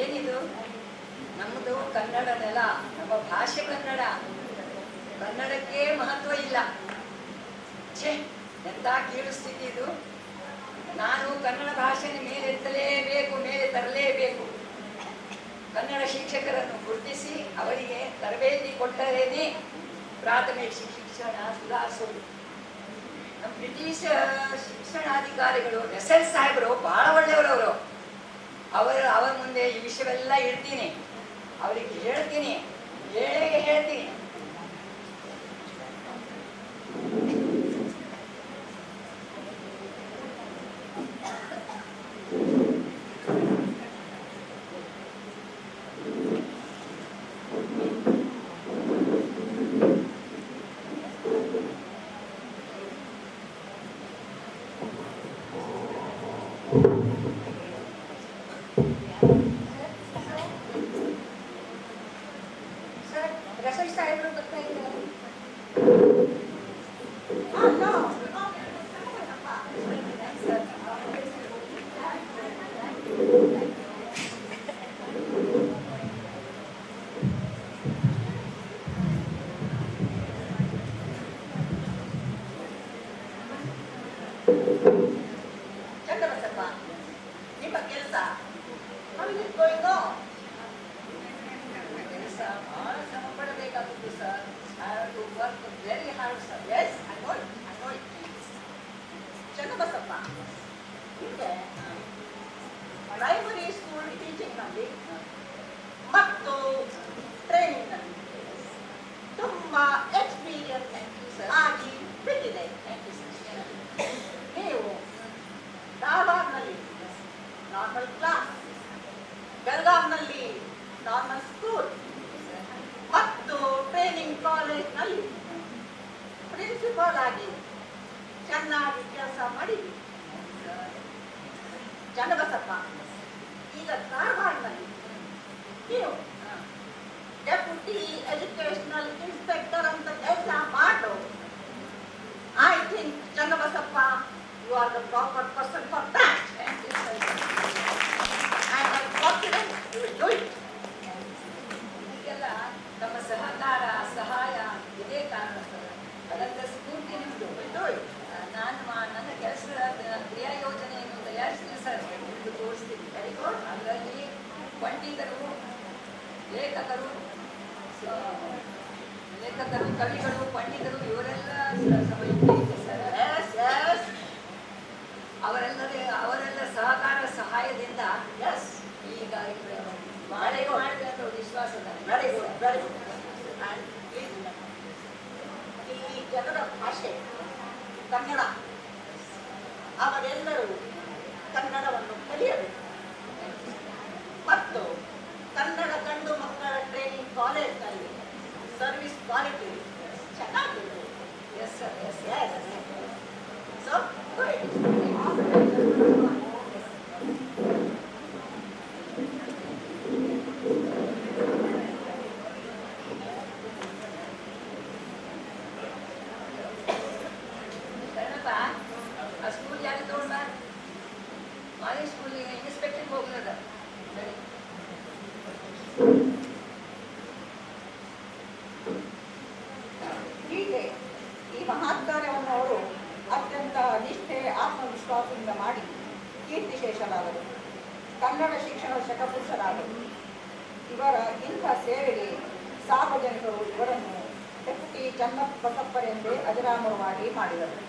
ಏನಿದು? ನಮ್ಮದು ಕನ್ನಡ ನೆಲ, ನಮ್ಮ ಭಾಷೆ ಕನ್ನಡ. ಕನ್ನಡಕ್ಕೆ ಮಹತ್ವ ಇಲ್ಲ. ಛೇ, ಎಂತ ಕೀಳಿಸ್ತಿದ್ದಿ ಇದು. ನಾನು ಕನ್ನಡ ಭಾಷೆನ ಮೇಲೆತ್ತಲೇಬೇಕು, ಮೇಲೆ ತರಲೇಬೇಕು. ಕನ್ನಡ ಶಿಕ್ಷಕರನ್ನು ಗುರುತಿಸಿ ಅವರಿಗೆ ತರಬೇತಿ ಕೊಟ್ಟರೇನೆ ಪ್ರಾಥಮಿಕ ಶಿಕ್ಷಣ ಸುಧಾರಿಸೋದು. ನಮ್ಮ ಬ್ರಿಟಿಷ್ ಶಿಕ್ಷಣಾಧಿಕಾರಿಗಳು ಎಸ್ ಸಾಹೇಬರು ಬಹಳ ಒಳ್ಳೆಯವರವರು. ಅವರ ಮುಂದೆ ಈ ವಿಷಯವೆಲ್ಲ ಇಡ್ತೀನಿ, ಅವರಿಗೆ ಹೇಳ್ತೀನಿ, ಹೇಳ್ತೀನಿ. ಸರ್, ರಸಲ್ ಸಾಹೇಬರು ಬರ್ತಾ ಇದ್ದಾರೆ. ಚಂದ್ರಬಸಪ್ಪ, ನಿಮ್ಮ ಕೆಲಸ going on? ಕೆಲಸ ಬಹಳ ಶ್ರಮ ಪಡಬೇಕಾಗುತ್ತೆ sir. I have to work very hard, sir. Yes, I know it. Channabasappa, ನಿಮಗೆ ಪ್ರೈಮರಿ ಸ್ಕೂಲ್ ಟೀಚಿಂಗ್ನಲ್ಲಿ ಮತ್ತು ಟ್ರೈನಿಂಗ್ನಲ್ಲಿ ತುಂಬ ಎಕ್ಸ್ಪೀರಿಯನ್ಸ್ ಆಗಿ ಬಿಟ್ಟಿದೆ. ನೀವು ಧಾರವಾಡನಲ್ಲಿ ನಾರ್ಮಲ್ ಕ್ಲಾಸ್, ಬೆಳಗಾಂನಲ್ಲಿ ನಾರ್ಮಲ್ ಸ್ಕೂಲ್ ಮತ್ತು ಟ್ರೈನಿಂಗ್ ಕಾಲೇಜ್ನಲ್ಲಿ ಪ್ರಿನ್ಸಿಪಾಲ್ ಆಗಿ ಚೆನ್ನಾಗಿ ಕೆಲಸ ಮಾಡಿದ್ವಿ. ಚನ್ನಬಸಪ್ಪ, ಈಗ ಧಾರವಾಡನಲ್ಲಿ ನೀವು ಡೆಪ್ಯೂಟಿ ಎಜುಕೇಶನಲ್ ಇನ್ಸ್ಪೆಕ್ಟರ್ ಅಂತ ಕೆಲಸ ಮಾಡು. I think Channabasappa, you are the proper person for that. I am confident you will do it. ಈಗೆಲ್ಲ ನಮ್ಮ ಸಹಕಾರ, ಸಹಾಯ ಇದೇ ಕಾರಣ ಸರ್. ಅದರ ಸ್ಫೂರ್ತಿ ನಿಮ್ಮದು. ನನ್ನ ಕೆಲಸದ ಕ್ರಿಯಾ ಯೋಜನೆಯನ್ನು ತಯಾರಿಸಿದೆ ಸರ್. ನಿಮ್ಮದು ತೋರಿಸ್ತೀನಿ. Very good. ಅದರಲ್ಲಿ ಪಂಡಿತರು, ಲೇಖಕರು, ಕವಿಗಳು, ಪಂಡಿತರು ಇವರೆಲ್ಲ ಇದೆ ಸರ್. ಅವರೆಲ್ಲ ಸಹಕಾರ ಸಹಾಯದಿಂದ ಈಗ ಬಾಳೆ ಮಾಡಿದೆ ಅಂತ ಒಂದು ವಿಶ್ವಾಸದ. Very good, very good. ಈ ಜನರ ಭಾಷೆ ಕನ್ನಡ. ಅವರೆಲ್ಲರೂ ಕನ್ನಡವನ್ನು ಕಲಿಯಬೇಕು ಮತ್ತು ಕನ್ನಡ ಗಂಡು ಮಕ್ಕಳ ಟ್ರೈನಿಂಗ್ ಕಾಲೇಜ್ನಲ್ಲಿ ಸರ್ವಿಸ್ ಕ್ವಾಲಿಟಿ ಚೆನ್ನಾಗಿರಬೇಕು. Yes sir, yes. ಸೊ ಆ ಸ್ಕೂಲ್ ಯಾರು ತಗೊಂಡ ಮಾಲಿ ಸ್ಕೂಲಿಗೆ ಇನ್ಸ್ಪೆಕ್ಟರ್ಗೆ ಹೋಗ್ಲದ. ಹೀಗೆ ಈ ಮಹತ್ ಕಾರ್ಯವನ್ನು ಅವರು ಅತ್ಯಂತ ನಿಷ್ಠೆ, ಆತ್ಮವಿಶ್ವಾಸದಿಂದ ಮಾಡಿ ಕೀರ್ತಿಶೇಷರಾದರು. ಕನ್ನಡ ಶಿಕ್ಷಣದ ಶತಪುರುಷರಾದರು. ಇವರ ಇಂಥ ಸೇವೆಗೆ ಸಾರ್ವಜನಿಕರು ಇವರನ್ನು ಡೆಪ್ಯೂಟಿ ಚನ್ನಬಸಪ್ಪರೆಂದೇ ಅಜರಾಮರವಾಗಿ ಮಾಡಿದರು.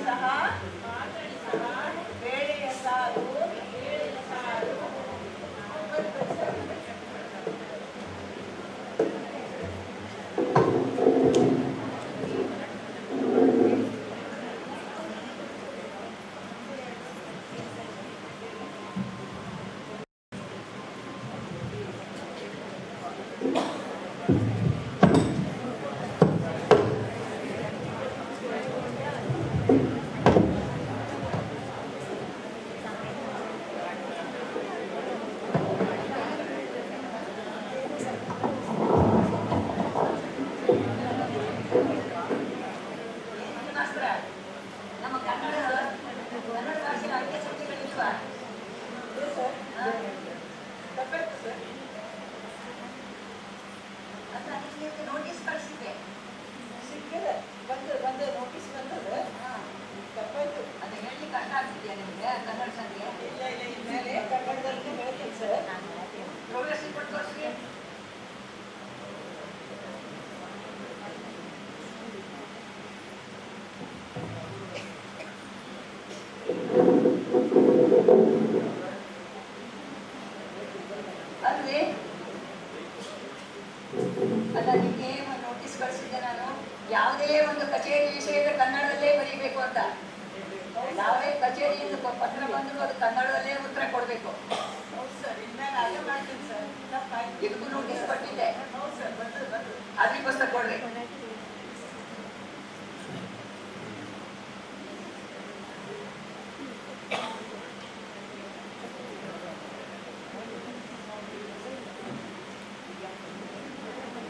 ಸಹ ಬೇಳೆಯ ಸಾರು ನೋಟಿಸ್ ಕಳಿಸಿದ್ದೆ ಸಿಕ್ಕಿದೆ ಬಂದು ನೋಟಿಸ್ ಬಂದದ ತಪ್ಪಾಯ್ತು. ಅದು ಹೇಳಲಿಕ್ಕೆ ಕಷ್ಟ ಆಗ್ತಿದೆಯಾ ನಿಮಗೆ ಕನ್ನಡ ಸಂಖ್ಯೆ ಇಲ್ಲ ಇನ್ಮೇಲೆ ಕನ್ನಡದಲ್ಲಿ ಹೇಳ್ತೀನಿ ಸರ್. ಪ್ರೋಗ್ರೆಸ್ ರಿಪೋರ್ಟ್ ತೋರಿಸಿ. ಅಲ್ಲಿ ಅಲ್ಲ ನಿಮಗೆ ಒಂದು ನೋಟಿಸ್ ಕಳಿಸಿದ್ದೆ ನಾನು, ಯಾವುದೇ ಒಂದು ಕಚೇರಿ ವಿಷಯದ ಕನ್ನಡದಲ್ಲೇ ಬರೀಬೇಕು ಅಂತ. ಯಾವುದೇ ಕಚೇರಿಯಿಂದ ಪತ್ರ ಬಂದರೂ ಅದು ಕನ್ನಡದಲ್ಲೇ ಉತ್ತರ ಕೊಡಬೇಕು. ಹೌದು ಸರ್, ಇನ್ಮೇಲೆ ಹಾಗೆ ಮಾಡ್ತೀನಿ ಸರ್. ತಪ್ಪಾಯ್ತು. ಇದಕ್ಕೂ ನೋಟಿಸ್ ಕೊಟ್ಟಿದ್ದೆ. ಹೌದು ಸರ್, ಬಂದು ಅದ್ರ ಪುಸ್ತಕ ಕೊಡ್ರಿ.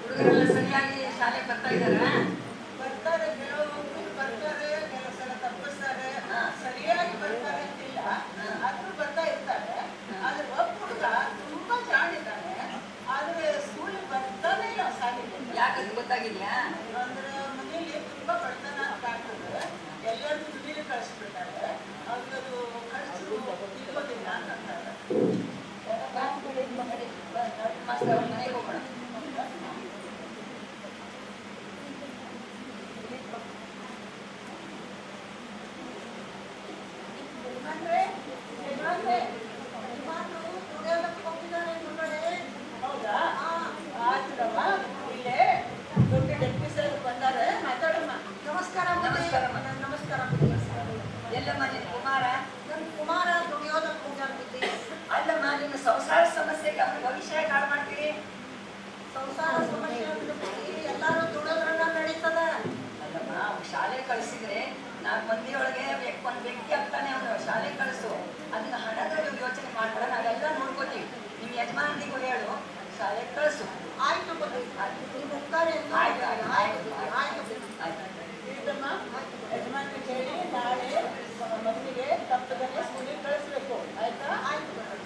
ಹುಡುಗರೆಲ್ಲ ಸರಿಯಾಗಿ ಶಾಲೆಗೆ ಬರ್ತಾ ಇದ್ದಾರಾ? ಬರ್ತಾರೆ, ಕೆಲವು ಮಕ್ಕಳು ಬರ್ತಾರೆ, ಕೆಲವು ಸಲ ತಪ್ಪಿಸ್ತಾರೆ, ಸರಿಯಾಗಿ ಬರ್ತಾರೆ ಅಂತಿಲ್ಲ, ಆದ್ರೂ ಬರ್ತಾ ಇರ್ತಾರೆ. ಆದ್ರೆ ಒಬ್ಬ ಹುಡುಗ ತುಂಬಾ ಜಾಣಿದ್ದಾನೆ, ಆದ್ರೆ ಸ್ಕೂಲಿಗೆ ಬರ್ತಾನೆ ಇಲ್ಲ ಶಾಲೆಗೆ. ಯಾಕಂತ ಗೊತ್ತಾಗಿದ್ಯಾ? ಅಂದ್ರೆ ಮನೇಲಿ ತುಂಬಾ ಬಡತನ ಅಂತ ಆಗ್ತದೆ, ಎಲ್ಲರೂ ದುಡ್ಡಿಗೆ ಕಳಿಸ್ಬಿಡ್ತಾರೆ, ಅವ್ರಿಗದು ಖರ್ಚು ಇರೋದಿಲ್ಲ ಅಂತಂತಾರೆ. ಮಾಸ್ಟರ್ ಅವ್ರ ಮನೆಗೆ ಹೋಗೋಣ. ಹೌದಾ? ಆಯ್ತಮ್ಮ, ಇಲ್ಲೇ ದೊಡ್ಡ ಡೆಪ್ಟಿ ಸರ್ ಬಂದಾರೆ, ಮಾತಾಡಮ್ಮ. ನಮಸ್ಕಾರ. ನಮಸ್ಕಾರಮ್ಮ. ನಮಸ್ಕಾರ. ಎಲ್ಲಮ್ಮ ನಿನ್ ಕುಮಾರ? ನನ್ನ ಕುಮಾರ ದುಡಿಯೋದ ಪೂಜಾ ಬುದ್ಧಿ. ಅಲ್ಲಮ್ಮ, ನಿಮ್ಮ ಸಂಸಾರ ಸಮಸ್ಯೆಗೆ ಅವ್ರ ಭವಿಷ್ಯ ಹಾಳು ಮಾಡ್ತೀರಿ. ಸಂಸಾರ ಸಮಸ್ಯೆ ಎಲ್ಲಾರು ದುಡಿಯೋದ್ರನ್ನ ನಡೀತದ. ಅಲ್ಲಮ್ಮ, ಅವ್ನು ಶಾಲೆ ಕಳಿಸಿದ್ರೆ 4 ಮಂದಿಯೊಳಗೆ ಒಂದು ವ್ಯಕ್ತಿ ಆಗ್ತಾನೆ. ಅವನು ಶಾಲೆ ಕಳಿಸು, ಅದನ್ನ ಹಣದ ಯೋಚನೆ ಮಾಡ್ಬೇಡ, ನಾವೆಲ್ಲ ನೋಡ್ಕೋತೀವಿ. ನಿಮ್ ಯಜಮಾನಿಗೂ ಹೇಳು, ಶಾಲೆ ಕಳಿಸು. ಆಯ್ತು ಬುದ್ಧಿ. ನಿಮ್ಮ ಉಪಕಾರ ಎಂದು ಆಯ್ತು, ಆಯ್ತು, ಆಯ್ತು, ಆಯ್ತು ಬುದ್ಧಿ. ಆಯ್ತು. ಇದಮ್ಮ ಯಜಮಾನ್ರಿಗೆ ಹೇಳಿ ನಾಳೆ ಮಗನಿಗೆ ತಪ್ಪದಲ್ಲೇ ಸ್ಕೂಲಿಗೆ ಕಳಿಸ್ಬೇಕು, ಆಯ್ತಾ? ಆಯ್ತು ಬುದ್ಧಿ.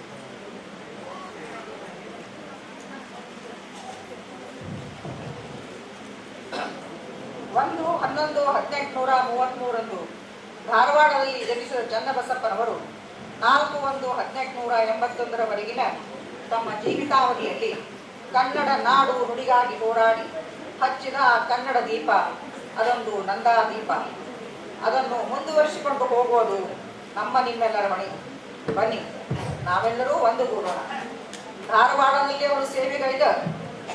1-11-1833 ಧಾರವಾಡದಲ್ಲಿ ಜನಿಸಿದ ಚನ್ನಬಸಪ್ಪನವರು 4-1-1881 ತಮ್ಮ ಜೀವಿತಾವಧಿಯಲ್ಲಿ ಕನ್ನಡ ನಾಡು ನುಡಿಗಾಗಿ ಹೋರಾಡಿ ಹಚ್ಚಿದ ಆ ಕನ್ನಡ ದೀಪ ಅದೊಂದು ನಂದಾ ದೀಪ. ಅದನ್ನು ಮುಂದುವರಿಸಿಕೊಂಡು ಹೋಗೋದು ನಮ್ಮ ನಿಮ್ಮೆಲ್ಲರ ಹೊಣೆ. ಬನ್ನಿ, ನಾವೆಲ್ಲರೂ ಒಂದುಗೂಡೋಣ. ಧಾರವಾಡದಲ್ಲಿ ಅವರು ಸೇವೆಗೈದ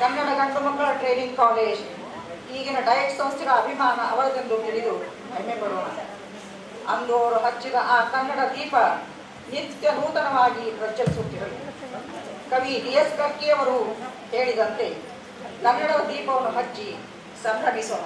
ಕನ್ನಡ ಗಂಡು ಮಕ್ಕಳ ಟ್ರೈನಿಂಗ್ ಕಾಲೇಜ್ ಈಗಿನ ಡಯಟ್ ಸಂಸ್ಥೆಗಳ ಅಭಿಮಾನ ಅವರದೆಂದು ತಿಳಿದು ಹೆಮ್ಮೆ ಪಡೋಣ. ಅಂದು ಅವರು ಹಚ್ಚಿದ ಆ ಕನ್ನಡ ದೀಪ ನಿತ್ಯ ನೂತನವಾಗಿ ಪ್ರಜ್ವಲಿಸುತ್ತಿರಲಿ. ಕವಿ DS ಕರ್ಕಿಯವರು ಹೇಳಿದಂತೆ ಕನ್ನಡದ ದೀಪವನ್ನು ಹಚ್ಚಿ ಸಂಭ್ರಮಿಸೋಣ.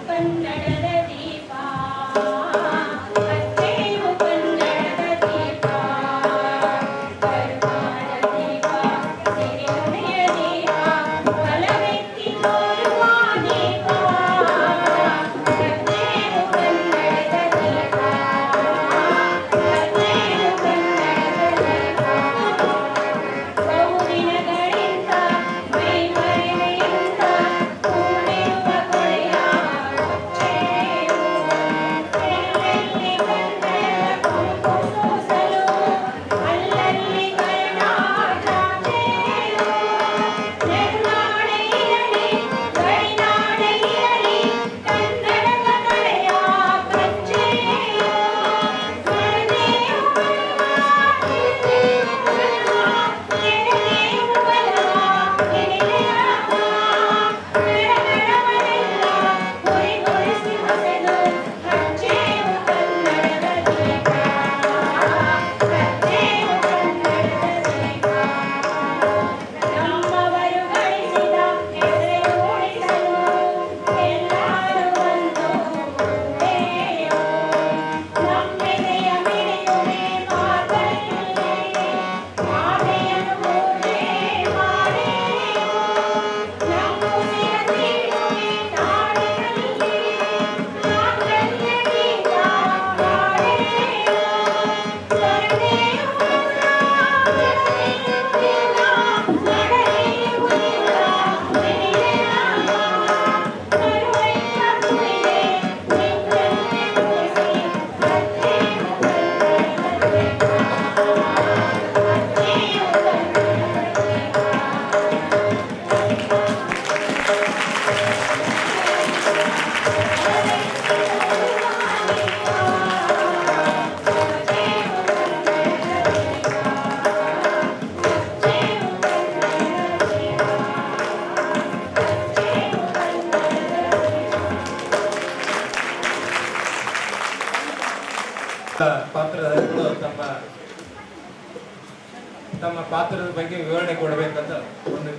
ಕನ್ನಡದ ದೀಪ ಹಚ್ಚೇವು, ಕನ್ನಡದ ದೀಪ ಕರುನಾಡ ದೀಪ, ಸಿರಿನುಡಿಯ ದೀಪ, ಬಲವೆತ್ತಿ ತೋರುವ ದೀಪ. ಪಾತ್ರಧಾರಿಗಳು ತಮ್ಮ ಪಾತ್ರದ ಬಗ್ಗೆ ವಿವರಣೆ ಕೊಡಬೇಕಂತ ಒಂದು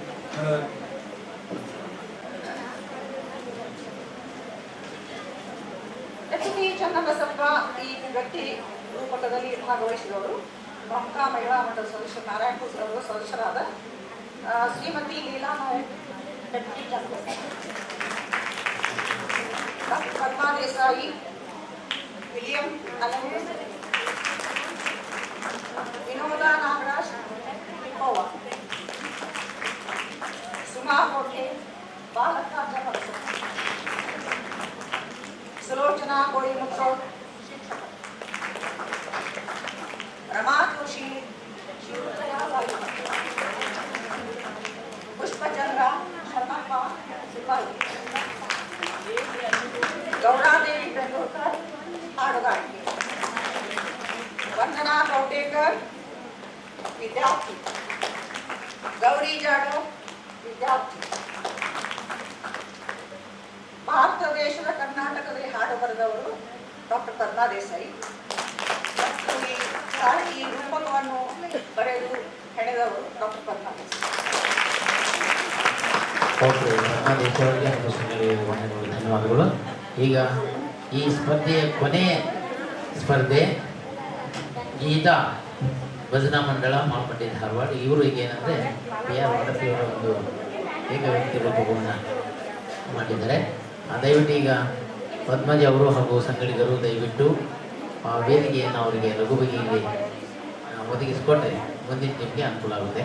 ಎಚ್.ಟಿ. ಚನ್ನಬಸಪ್ಪ ಈ ವ್ಯಕ್ತಿ ರೂಪಕದಲ್ಲಿ ಭಾಗವಹಿಸಿದವರು. ಪ್ರಮುಖ ಮಹಿಳಾ ಮಂಡಲ ಸದಸ್ಯರು ನಾರಾಯಣಪುರ ಅವರ ಸದಸ್ಯರಾದ Shrimati Leela Nayak, doctor Padma Desai, William Allan, Vinoda Nagaraj Pippavva, Suma Kote, ಬಾಲಕ ಜನಪದ, ಸುಲೋಚನಾ ಗೋಳಿಮುತ್ತು, रमा जोशी, पुष्पचंद्रा शर्मप्प सिपाही, गौरादेवी तेंदुलकर हाडुगाटी, वंदना कौटेकर विद्यार्थी, गौरी जाधव विद्यार्थी. ಭಾರತ ದೇಶದ ಕರ್ನಾಟಕದಲ್ಲಿ ಹಾಡು ಬರೆದವರು ಡಾಕ್ಟರ್ ಪದ್ಮಾ ದೇಸಾಯಿ. ಈ ರೂಪಕವನ್ನು ಬರೆದು ಹೆಣೆದವರು ಡಾಕ್ಟರ್ ಪದ್ಮಾ ದೇಸಾಯಿ. ಧನ್ಯವಾದಗಳು. ಈಗ ಈ ಸ್ಪರ್ಧೆಯ ಕೊನೆಯ ಸ್ಪರ್ಧೆ ಗೀತಾ ಭಜನಾ ಮಂಡಳ ಮಾಲ್ಪಟ್ಟಿ ಧಾರವಾಡ. ಇವರು ಈಗ ಏನಂದರೆ PR ವಾಡಪಿಯವರ ಒಂದು ಏಕ ವ್ಯಕ್ತಿ ರೂಪಕವನ್ನು ಮಾಡಿದ್ದಾರೆ. ದಯವಿಟ್ಟು ಈಗ ಪದ್ಮಜಿ ಅವರು ಹಾಗೂ ಸಂಗಡಿಗರು ದಯವಿಟ್ಟು ವೇದಿಕೆಯನ್ನು ಅವರಿಗೆ ಲಘುಬಗೆಯಲ್ಲಿ ಒದಗಿಸಿಕೊಟ್ಟರೆ ಮುಂದಿನ ನಿಮಗೆ ಅನುಕೂಲ ಆಗುತ್ತೆ.